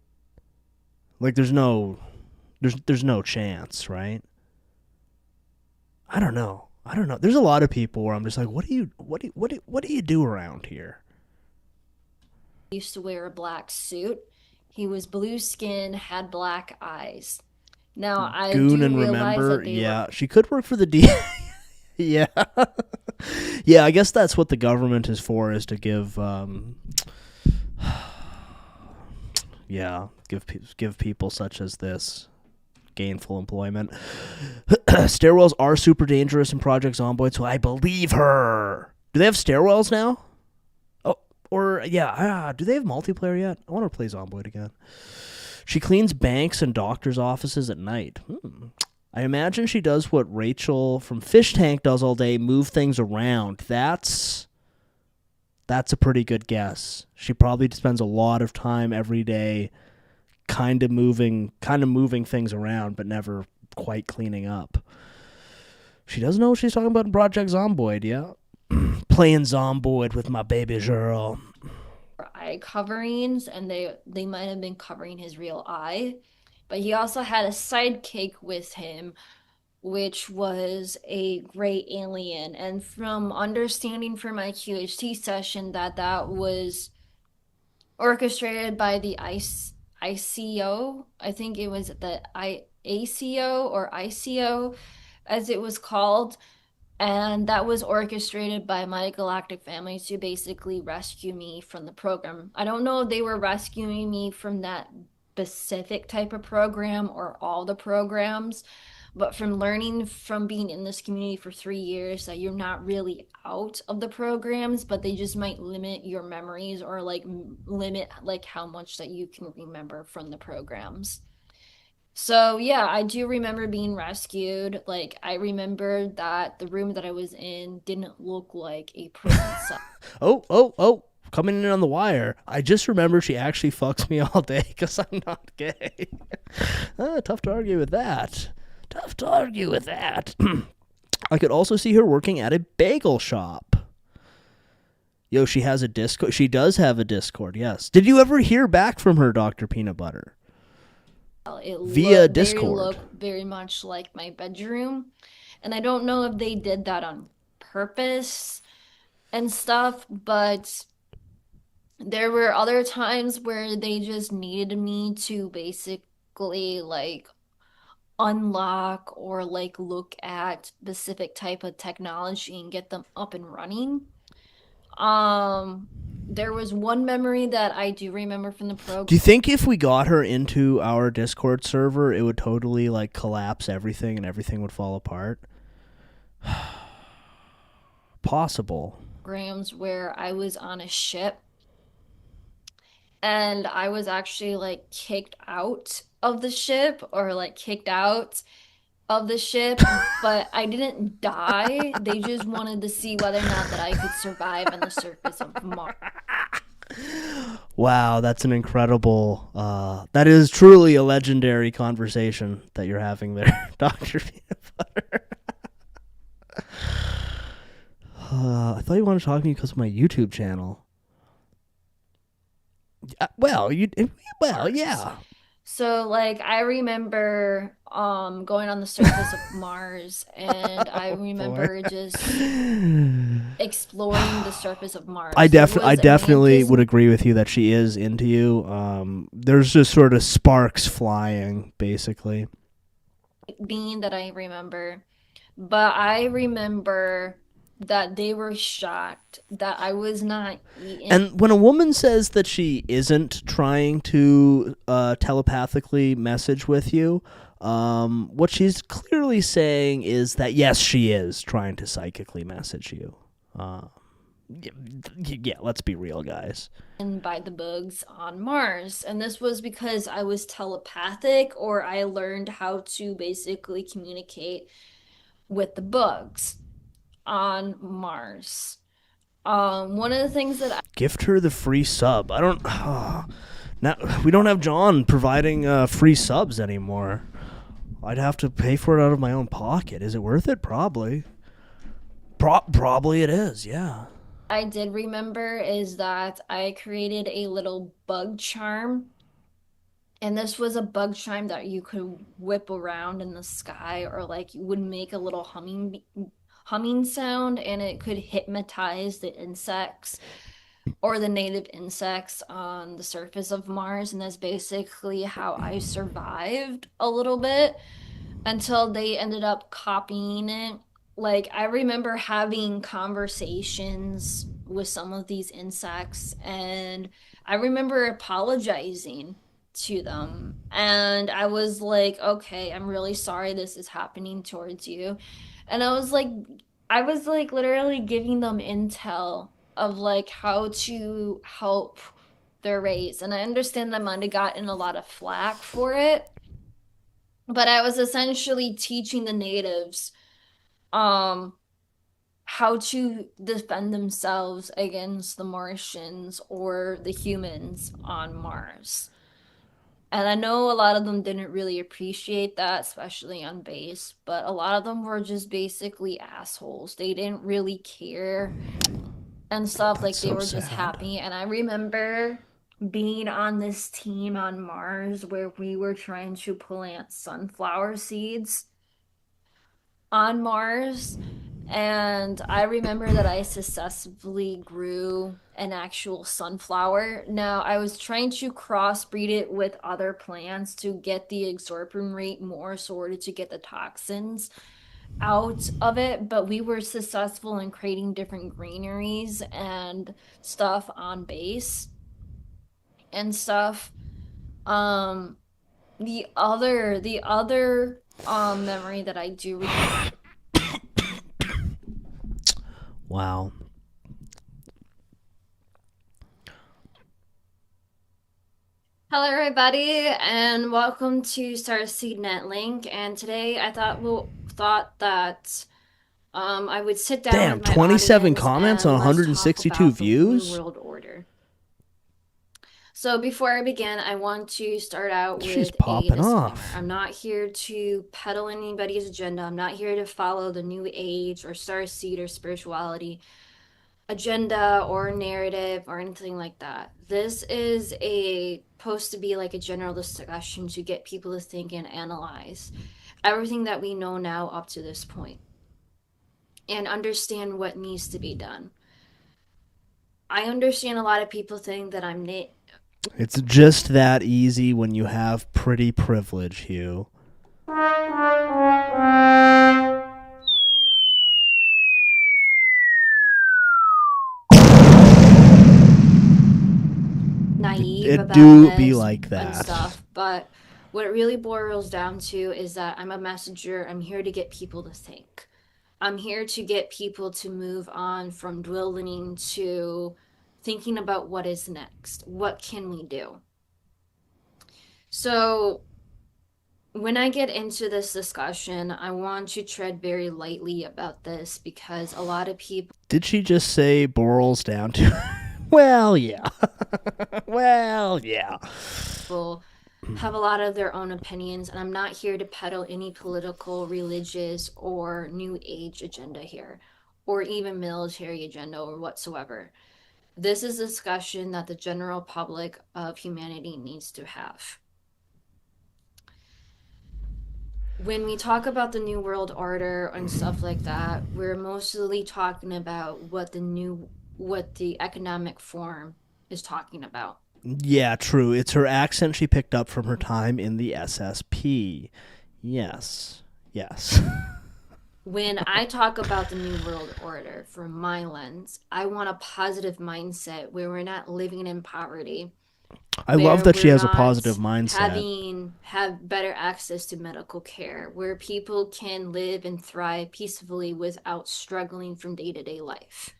Like, there's no chance, right? I don't know. There's a lot of people where I'm just like, what do you do around here? He used to wear a black suit. He was blue skin, had black eyes. Now, I Goon do and realize Remember, that they yeah, she could work for the D. Yeah. Yeah, I guess that's what the government is for, is to give give people such as this gainful employment. Stairwells are super dangerous in Project Zomboid, so I believe her. Do they have stairwells now? Oh, or yeah, do they have multiplayer yet? I want to play Zomboid again. She cleans banks and doctors' offices at night. I imagine she does what Rachel from Fish Tank does all day, move things around. That's a pretty good guess. She probably spends a lot of time every day kind of moving things around, but never quite cleaning up. She doesn't know what she's talking about in Project Zomboid, yeah. Playing Zomboid with my baby girl. eye coverings, and they might have been covering his real eye. But he also had a sidekick with him, which was a gray alien. And from understanding from my QHT session that was orchestrated by the ICO. I think it was the ACO or ICO, as it was called. And that was orchestrated by my galactic family to basically rescue me from the program. I don't know if they were rescuing me from that specific type of program or all the programs, but from learning from being in this community for 3 years that you're not really out of the programs, but they just might limit your memories or limit how much that you can remember from the programs. So yeah, I do remember being rescued. I remember that the room that I was in didn't look like a prison cell. Oh, coming in on the wire. I just remember she actually fucks me all day because I'm not gay. Tough to argue with that. I could also see her working at a bagel shop. Yo, she has a Discord. She does have a Discord, yes. Did you ever hear back from her, Dr. Peanut Butter? Via They Discord. look very much like my bedroom. And I don't know if they did that on purpose and stuff, but there were other times where they just needed me to basically like unlock or like look at specific type of technology and get them up and running. There was one memory that I do remember from the program. Do you think if we got her into our Discord server, it would totally like collapse everything and everything would fall apart? Possible. Programs where I was on a ship and I was actually like kicked out of the ship or like kicked out of the ship, but I didn't die. They just wanted to see whether or not that I could survive on the surface of Mars. Wow, that's an incredible, that is truly a legendary conversation that you're having there, Dr. Peanut Butter. I thought you wanted to talk to me because of my YouTube channel. Well, yeah. So like I remember going on the surface of Mars and I remember just exploring the surface of Mars. I definitely would agree with you that she is into you. There's just sort of sparks flying, basically. Being that I remember, but I remember that they were shocked that I was not eating. And when a woman says that she isn't trying to telepathically message with you, what she's clearly saying is that, yes, she is trying to psychically message you. Yeah, let's be real, guys. And by the bugs on Mars. And this was because I was telepathic or I learned how to basically communicate with the bugs on Mars. One of the things that Gift her the free sub. I don't. Now we don't have John providing free subs anymore. I'd have to pay for it out of my own pocket. Is it worth it? Probably. Probably it is. Yeah. I did remember is that I created a little bug charm. And this was a bug charm that you could whip around in the sky or like you would make a little humming sound and it could hypnotize the insects or the native insects on the surface of Mars. And that's basically how I survived a little bit until they ended up copying it. Like I remember having conversations with some of these insects and I remember apologizing to them and I was like, okay, I'm really sorry this is happening towards you. And I was like literally giving them intel of like how to help their race. And I understand that I might have gotten a lot of flack for it, but I was essentially teaching the natives how to defend themselves against the Martians or the humans on Mars. And I know a lot of them didn't really appreciate that, especially on base, but a lot of them were just basically assholes. They didn't really care and stuff. Like they were just happy. And I remember being on this team on Mars where we were trying to plant sunflower seeds on Mars. And I remember that I successfully grew an actual sunflower. Now, I was trying to crossbreed it with other plants to get the absorption rate more, sort of to get the toxins out of it, but we were successful in creating different greeneries and stuff on base and stuff. The other memory that I do remember. Wow. Hello, everybody, and welcome to Starseed Netlink. And today, I thought that I would sit down. Damn, with my 27 audience comments and on let's 162 talk about the views. New World Order. So before I begin, I want to start out with She's a popping disclaimer. off. I'm not here to peddle anybody's agenda. I'm not here to follow the New Age or Starseed or spirituality. agenda or narrative or anything like that. This is supposed to be like a general discussion to get people to think and analyze everything that we know now up to this point and understand what needs to be done. I understand a lot of people think that I'm It's just that easy when you have pretty privilege, Hugh. naive It about do this be like and that. stuff, but what it really boils down to is that I'm a messenger. I'm here to get people to think. I'm here to get people to move on from dwelling to thinking about what is next. What can we do? So when I get into this discussion, I want to tread very lightly about this because a lot of people Did she just say boils down to? Well, yeah. Well, yeah. have a lot of their own opinions, and I'm not here to peddle any political, religious, or new age agenda here, or even military agenda or whatsoever. This is a discussion that the general public of humanity needs to have. When we talk about the New World Order and stuff like that, we're mostly talking about what the economic form is talking about. Yeah, true. It's her accent she picked up from her time in the SSP. Yes. Yes. When I talk about the New World Order from my lens, I want a positive mindset where we're not living in poverty. I love that she has a positive mindset. Have better access to medical care, where people can live and thrive peacefully without struggling from day-to-day life.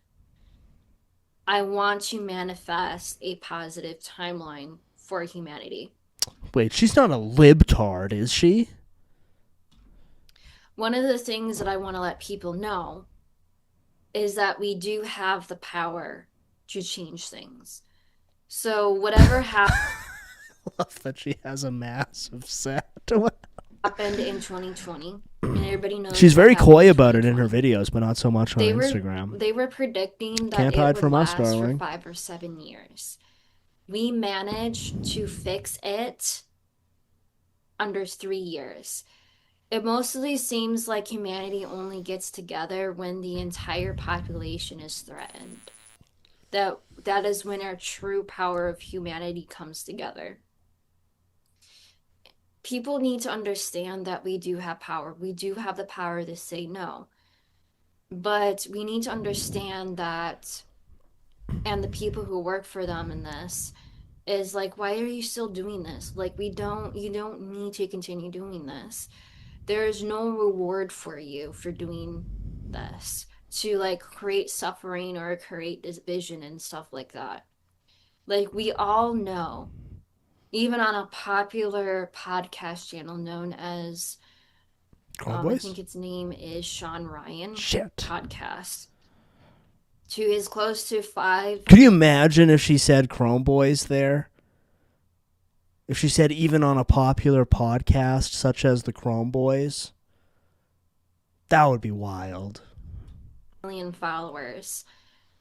I want to manifest a positive timeline for humanity. Wait, she's not a libtard, is she? One of the things that I want to let people know is that we do have the power to change things. So whatever happened Love that she has a massive set. happened in 2020, and everybody knows She's what very happened coy in about it in her videos, but not so much on Instagram. They were predicting that Can't it hide would from us, last for darling. 5 or 7 years. We managed to fix it under 3 years. It mostly seems like humanity only gets together when the entire population is threatened. That is when our true power of humanity comes together. People need to understand that we do have power. We do have the power to say no. But we need to understand that, and the people who work for them in this, is like, why are you still doing this? Like, you don't need to continue doing this. There is no reward for you for doing this, to like create suffering or create division and stuff like that. Like, we all know, even on a popular podcast channel known as I think its name is Sean Ryan podcast, to his close to 5. Could you imagine if she said Chrome Boys there? If she said even on a popular podcast such as the Chrome Boys? That would be wild. Million followers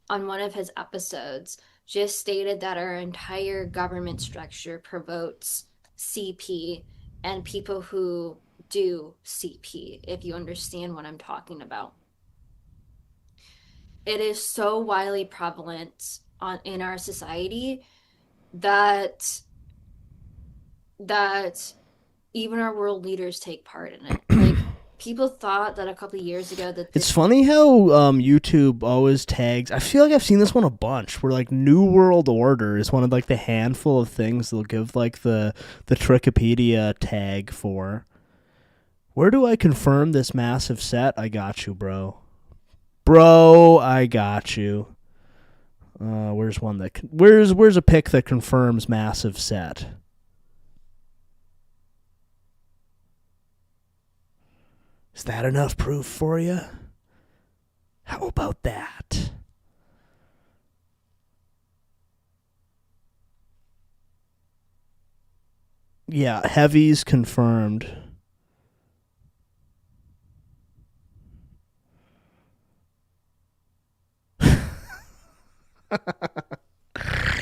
on one of his episodes just stated that our entire government structure promotes CP and people who do CP, if you understand what I'm talking about. It is so widely prevalent in our society that even our world leaders take part in it. Like, people thought that a couple of years ago that It's funny how YouTube always tags. I feel like I've seen this one a bunch. Where like New World Order is one of like the handful of things they'll give like the Trikipedia tag for. Where do I confirm this massive set? I got you, bro. Bro, I got you. Where's one that where's a pic that confirms massive set? Is that enough proof for you? How about that? Yeah, heavies confirmed.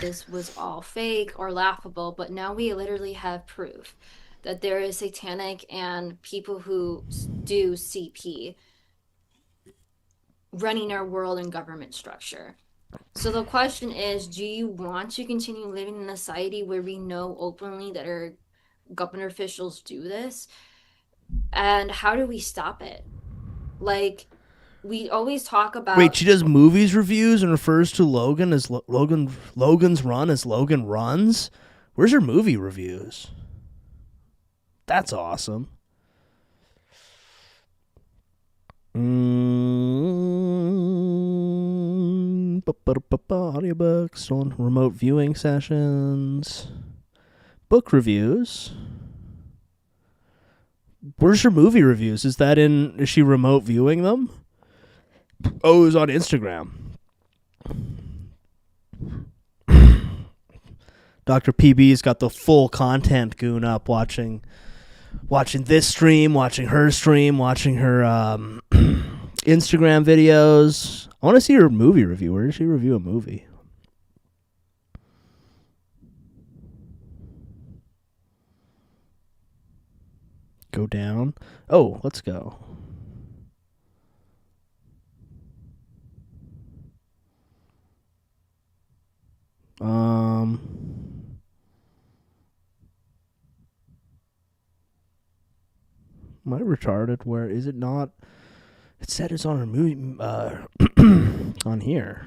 this was all fake or laughable, but now we literally have proof that there is satanic and people who do CP running our world and government structure. So the question is, do you want to continue living in a society where we know openly that our government officials do this? And how do we stop it? Like, we always talk about... Wait, she does movies reviews and refers to Logan as Logan's Run as Logan Runs? Where's her movie reviews? That's awesome. Audiobooks on remote viewing sessions. Book reviews. Where's her movie reviews? Is she remote viewing them? Oh, it was on Instagram. Dr. PB's got the full content goon up, watching this stream, watching her stream, watching her Instagram videos. I want to see her movie review. Where did she review a movie? Go down. Oh, let's go. Am I retarded? Where is it not? It said it's on her movie on here.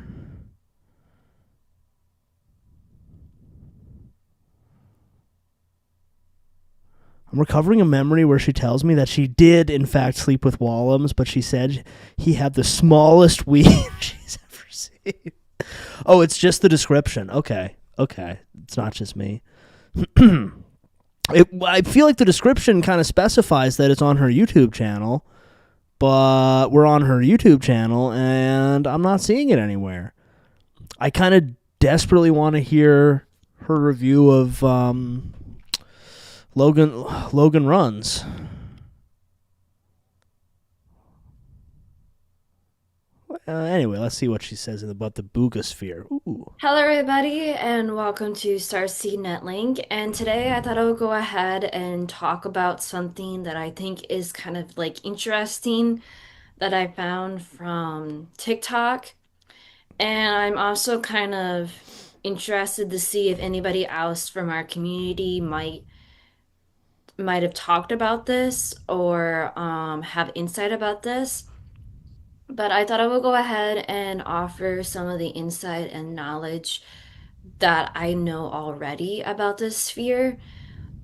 I'm recovering a memory where she tells me that she did, in fact, sleep with Wallums, but she said he had the smallest weed she's ever seen. Oh, it's just the description. Okay. It's not just me. I feel like the description kind of specifies that it's on her YouTube channel, but we're on her YouTube channel, and I'm not seeing it anywhere. I kind of desperately want to hear her review of Logan Runs. Anyway, let's see what she says about the Boogosphere. Ooh. Hello everybody and welcome to Starseed Netlink, and today I thought I would go ahead and talk about something that I think is kind of like interesting that I found from TikTok, and I'm also kind of interested to see if anybody else from our community might have talked about this or have insight about this. But I thought I would go ahead and offer some of the insight and knowledge that I know already about this sphere.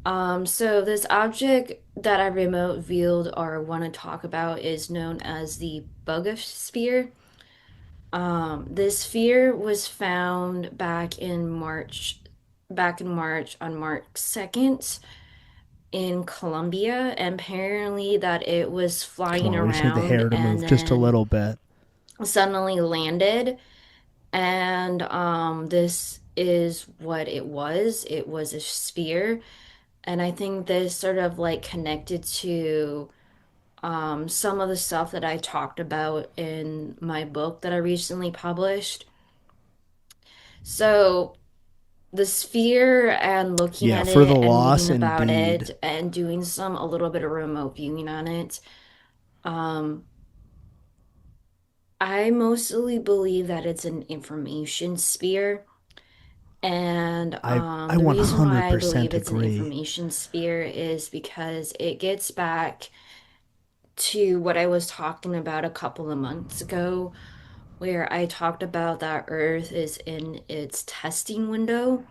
So this object that I remote viewed or want to talk about is known as the Boogosphere. This sphere was found back in March on March 2nd in Colombia, and apparently that it was flying Come on, we just need the around hair to and move just a little bit. suddenly landed, and this is what it was. It was a sphere, and I think this sort of like connected to some of the stuff that I talked about in my book that I recently published. So the sphere and looking at for it the and loss, reading about indeed. it and doing a little bit of remote viewing on it, I mostly believe that it's an information sphere. And I the reason why I 100% believe it's an agree. information sphere is because it gets back to what I was talking about a couple of months ago, where I talked about that Earth is in its testing window.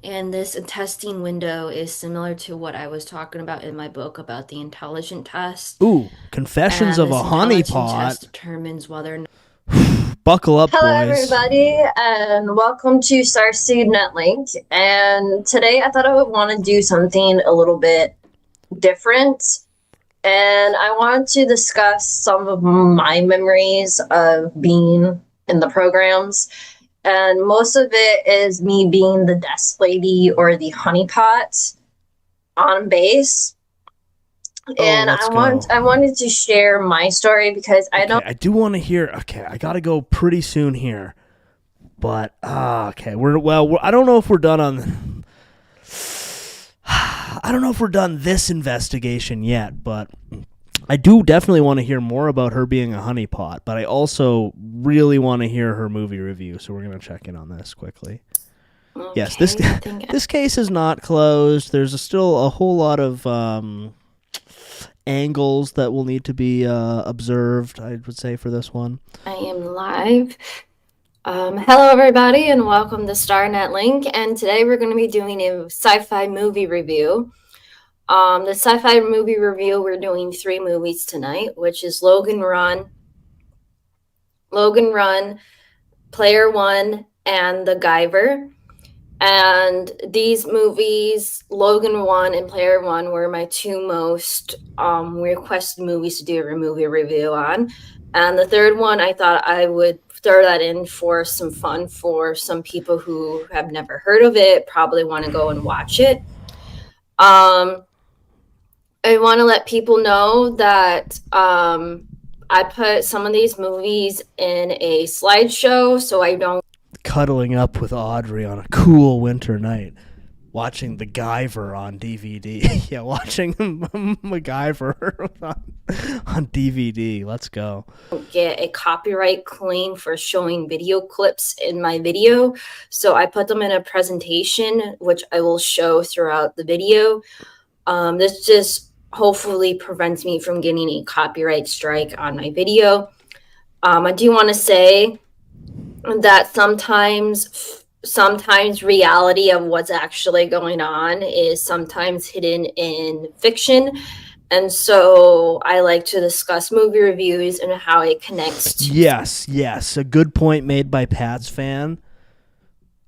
And this testing window is similar to what I was talking about in my book about the intelligent test. Ooh, Confessions of a Honeypot. Test determines whether or not... Buckle up, Hello, boys. everybody, and welcome to Starseed Netlink. And today I thought I would want to do something a little bit different. And I want to discuss some of my memories of being in the programs. And most of it is me being the desk lady or the honeypot on base. And I wanted to share my story because I don't... I do want to hear... Okay, I got to go pretty soon here. But okay, I don't know if we're done on. I don't know if we're done this investigation yet, but I do definitely want to hear more about her being a honeypot. But I also really want to hear her movie review, so we're gonna check in on this quickly. Okay, Yes, this case is not closed. There's still a whole lot of angles that will need to be observed, I would say, for this one. I am live. Hello, everybody, and welcome to StarNet Link. And today we're going to be doing a sci-fi movie review. The sci-fi movie review, we're doing 3 movies tonight, which is Logan Run, Player One, and The Guyver. And these movies, Logan 1 and Player One, were my 2 most requested movies to do a movie review on. And the third one, I thought I would throw that in for some fun for some people who have never heard of it, probably want to go and watch it. I want to let people know that I put some of these movies in a slideshow so I don't Cuddling up with Audrey on a cool winter night, watching The Guyver on DVD. Yeah, watching MacGyver on DVD. Let's go. get a copyright claim for showing video clips in my video. So I put them in a presentation, which I will show throughout the video. This just hopefully prevents me from getting a copyright strike on my video. I do want to say that sometimes reality of what's actually going on is sometimes hidden in fiction. And so I like to discuss movie reviews and how it connects to... Yes. A good point made by Pat's fan.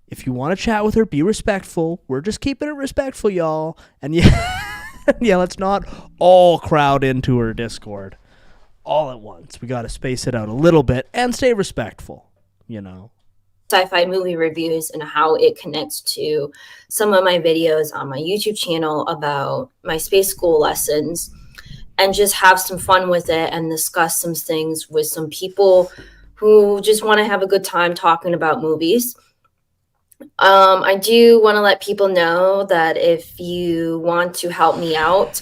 If you want to chat with her, be respectful. We're just keeping it respectful, y'all. And yeah, let's not all crowd into her Discord all at once. We got to space it out a little bit and stay respectful, you know. Sci-fi movie reviews and how it connects to some of my videos on my YouTube channel about my space school lessons, and just have some fun with it and discuss some things with some people who just want to have a good time talking about movies. I do want to let people know that if you want to help me out,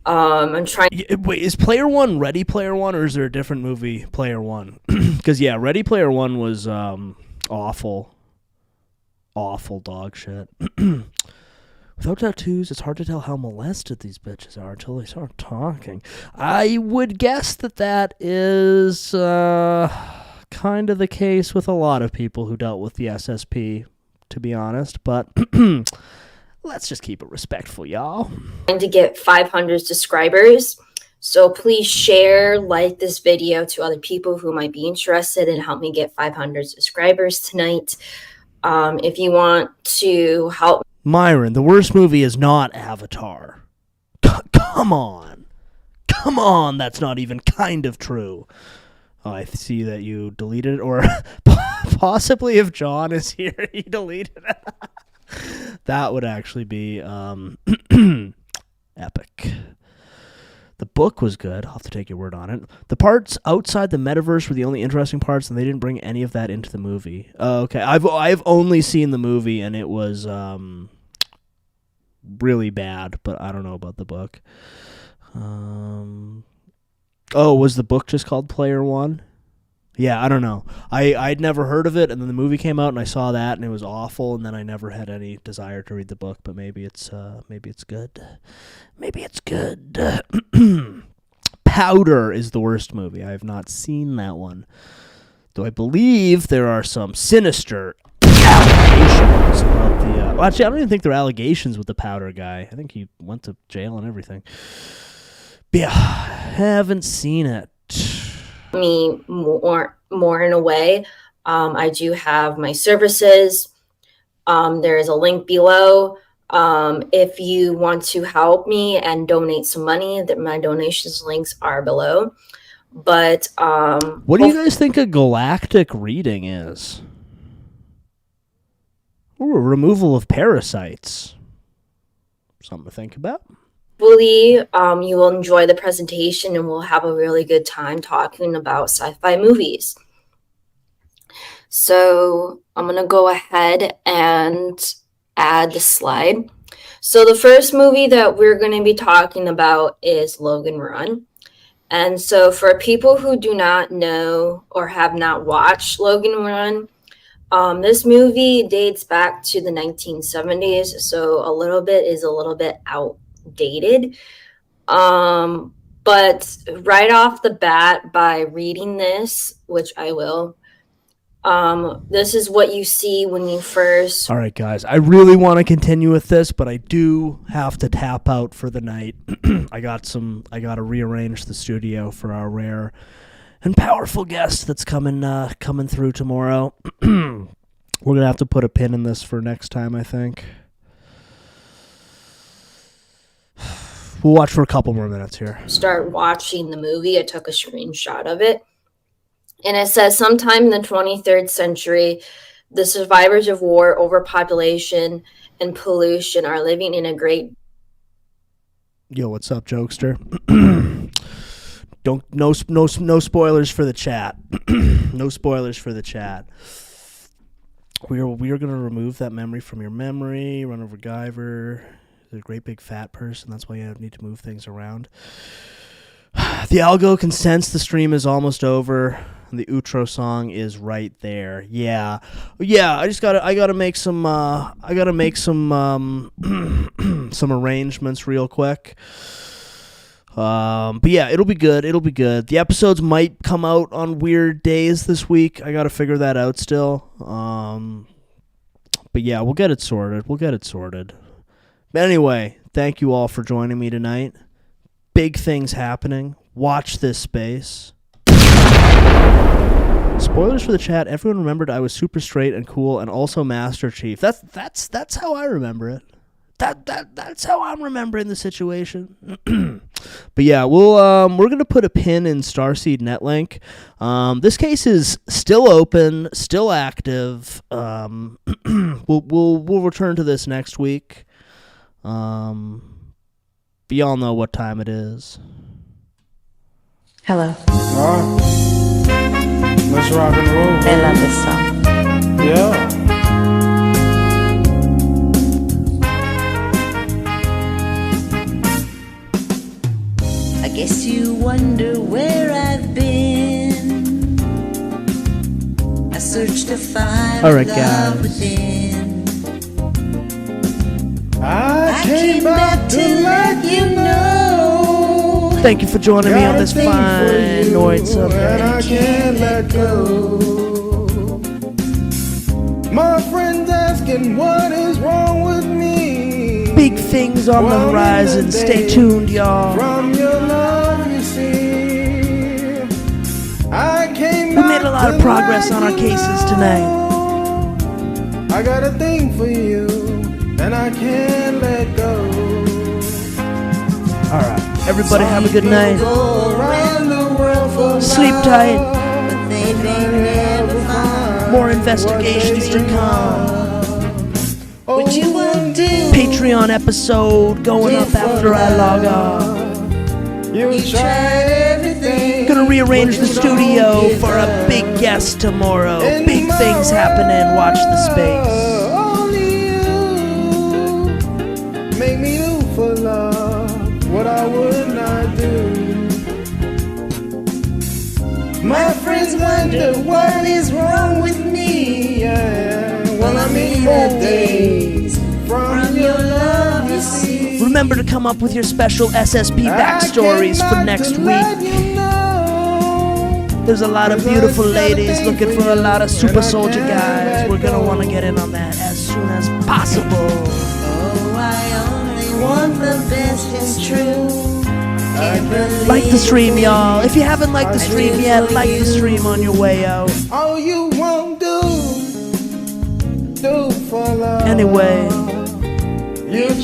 I'm trying. Wait, is Player One Ready Player One, or is there a different movie, Player One? Because yeah, Ready Player One was awful dog shit. Without tattoos, it's hard to tell how molested these bitches are until they start talking. I would guess that is kind of the case with a lot of people who dealt with the SSP, to be honest. But let's just keep it respectful, y'all. Trying to get 500 subscribers. So please share, like this video to other people who might be interested and help me get 500 subscribers tonight. If you want to help... Myron, the worst movie is not Avatar. Come on, that's not even kind of true. Oh, I see that you deleted it, or possibly if John is here, he deleted it. That would actually be epic. The book was good. I'll have to take your word on it. The parts outside the metaverse were the only interesting parts, and they didn't bring any of that into the movie. Okay, I've only seen the movie, and it was really bad, but I don't know about the book. Was the book just called Player One? Yeah, I don't know. I'd never heard of it, and then the movie came out, and I saw that, and it was awful, and then I never had any desire to read the book. But maybe it's good. Maybe it's good. Powder is the worst movie. I have not seen that one, though I believe there are some sinister allegations about the. Well, actually, I don't even think there are allegations with the Powder guy. I think he went to jail and everything. But yeah, haven't seen it. Me more in a way. I do have my services. There is a link below. If you want to help me and donate some money, that my donations links are below. But what do you guys think a galactic reading is? Ooh, removal of parasites. Something to think about. Hopefully, you will enjoy the presentation and we'll have a really good time talking about sci-fi movies. So I'm going to go ahead and add the slide. So the first movie that we're going to be talking about is Logan Run. And so for people who do not know or have not watched Logan Run, this movie dates back to the 1970s, so a little bit outdated. But right off the bat, by reading this, which I will, this is what you see when you first... All right, guys. I really want to continue with this, but I do have to tap out for the night. I got to rearrange the studio for our rare and powerful guest that's coming through tomorrow. We're gonna have to put a pin in this for next time, I think. We'll watch for a couple more minutes here. Start watching the movie. I took a screenshot of it. And it says, sometime in the 23rd century, the survivors of war, overpopulation, and pollution are living in a great... Yo, what's up, jokester? No spoilers for the chat. No spoilers for the chat. We are going to remove that memory from your memory. Run over Guyver. He's a great big fat person. That's why you need to move things around. The algo can sense the stream is almost over. And the outro song is right there. Yeah. I gotta make some some arrangements real quick. But yeah, it'll be good. The episodes might come out on weird days this week. I gotta figure that out still. But yeah, we'll get it sorted. But anyway, thank you all for joining me tonight. Big things happening. Watch this space. Spoilers for the chat. Everyone remembered I was super straight and cool and also Master Chief. That's how I remember it. That's how I'm remembering the situation. But yeah, we're gonna put a pin in Starseed Netlink. This case is still open, still active. We'll return to this next week. But y'all know what time it is. Hello. Let's rock and roll. I love this song. Yeah. I guess you wonder where I've been. I searched to find all right, love guys. within. I came back to let you know. Thank you for joining me on this fine Noid that I can't let go. My friends asking what is wrong with me. Big things on the horizon. Stay tuned, y'all. From your love, you see, I came we made a lot of progress on our cases tonight. I got a thing for you, and I can't let go. All right. Everybody have a good night. Sleep tight. More investigations to come. Patreon episode going up after I log off. Gonna rearrange the studio for a big guest tomorrow. Big things happening. Watch the space. Make me do for love what I would not do. My friends wonder what is wrong with me. Yeah. Well, I'm in the days from your love, you see. Remember to come up with your special SSP backstories for next week. There's a lot of beautiful ladies looking for a lot of super soldier guys. We're gonna want to get in on that as soon as possible. Oh, I only want the best, it's true. Like the stream, y'all. If you haven't liked the stream yet, like the stream on your way out. All you won't do for love. Anyway,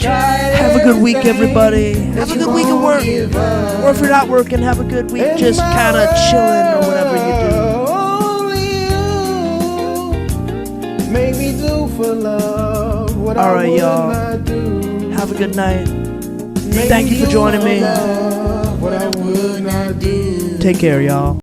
have a good week, everybody. Have a good week at work. Or if you're not working, have a good week just kind of chilling or whatever you do. Make me do for love what all right, I would y'all. not do. Have a good night. Thank you for joining me. What I would not do. Take care, y'all.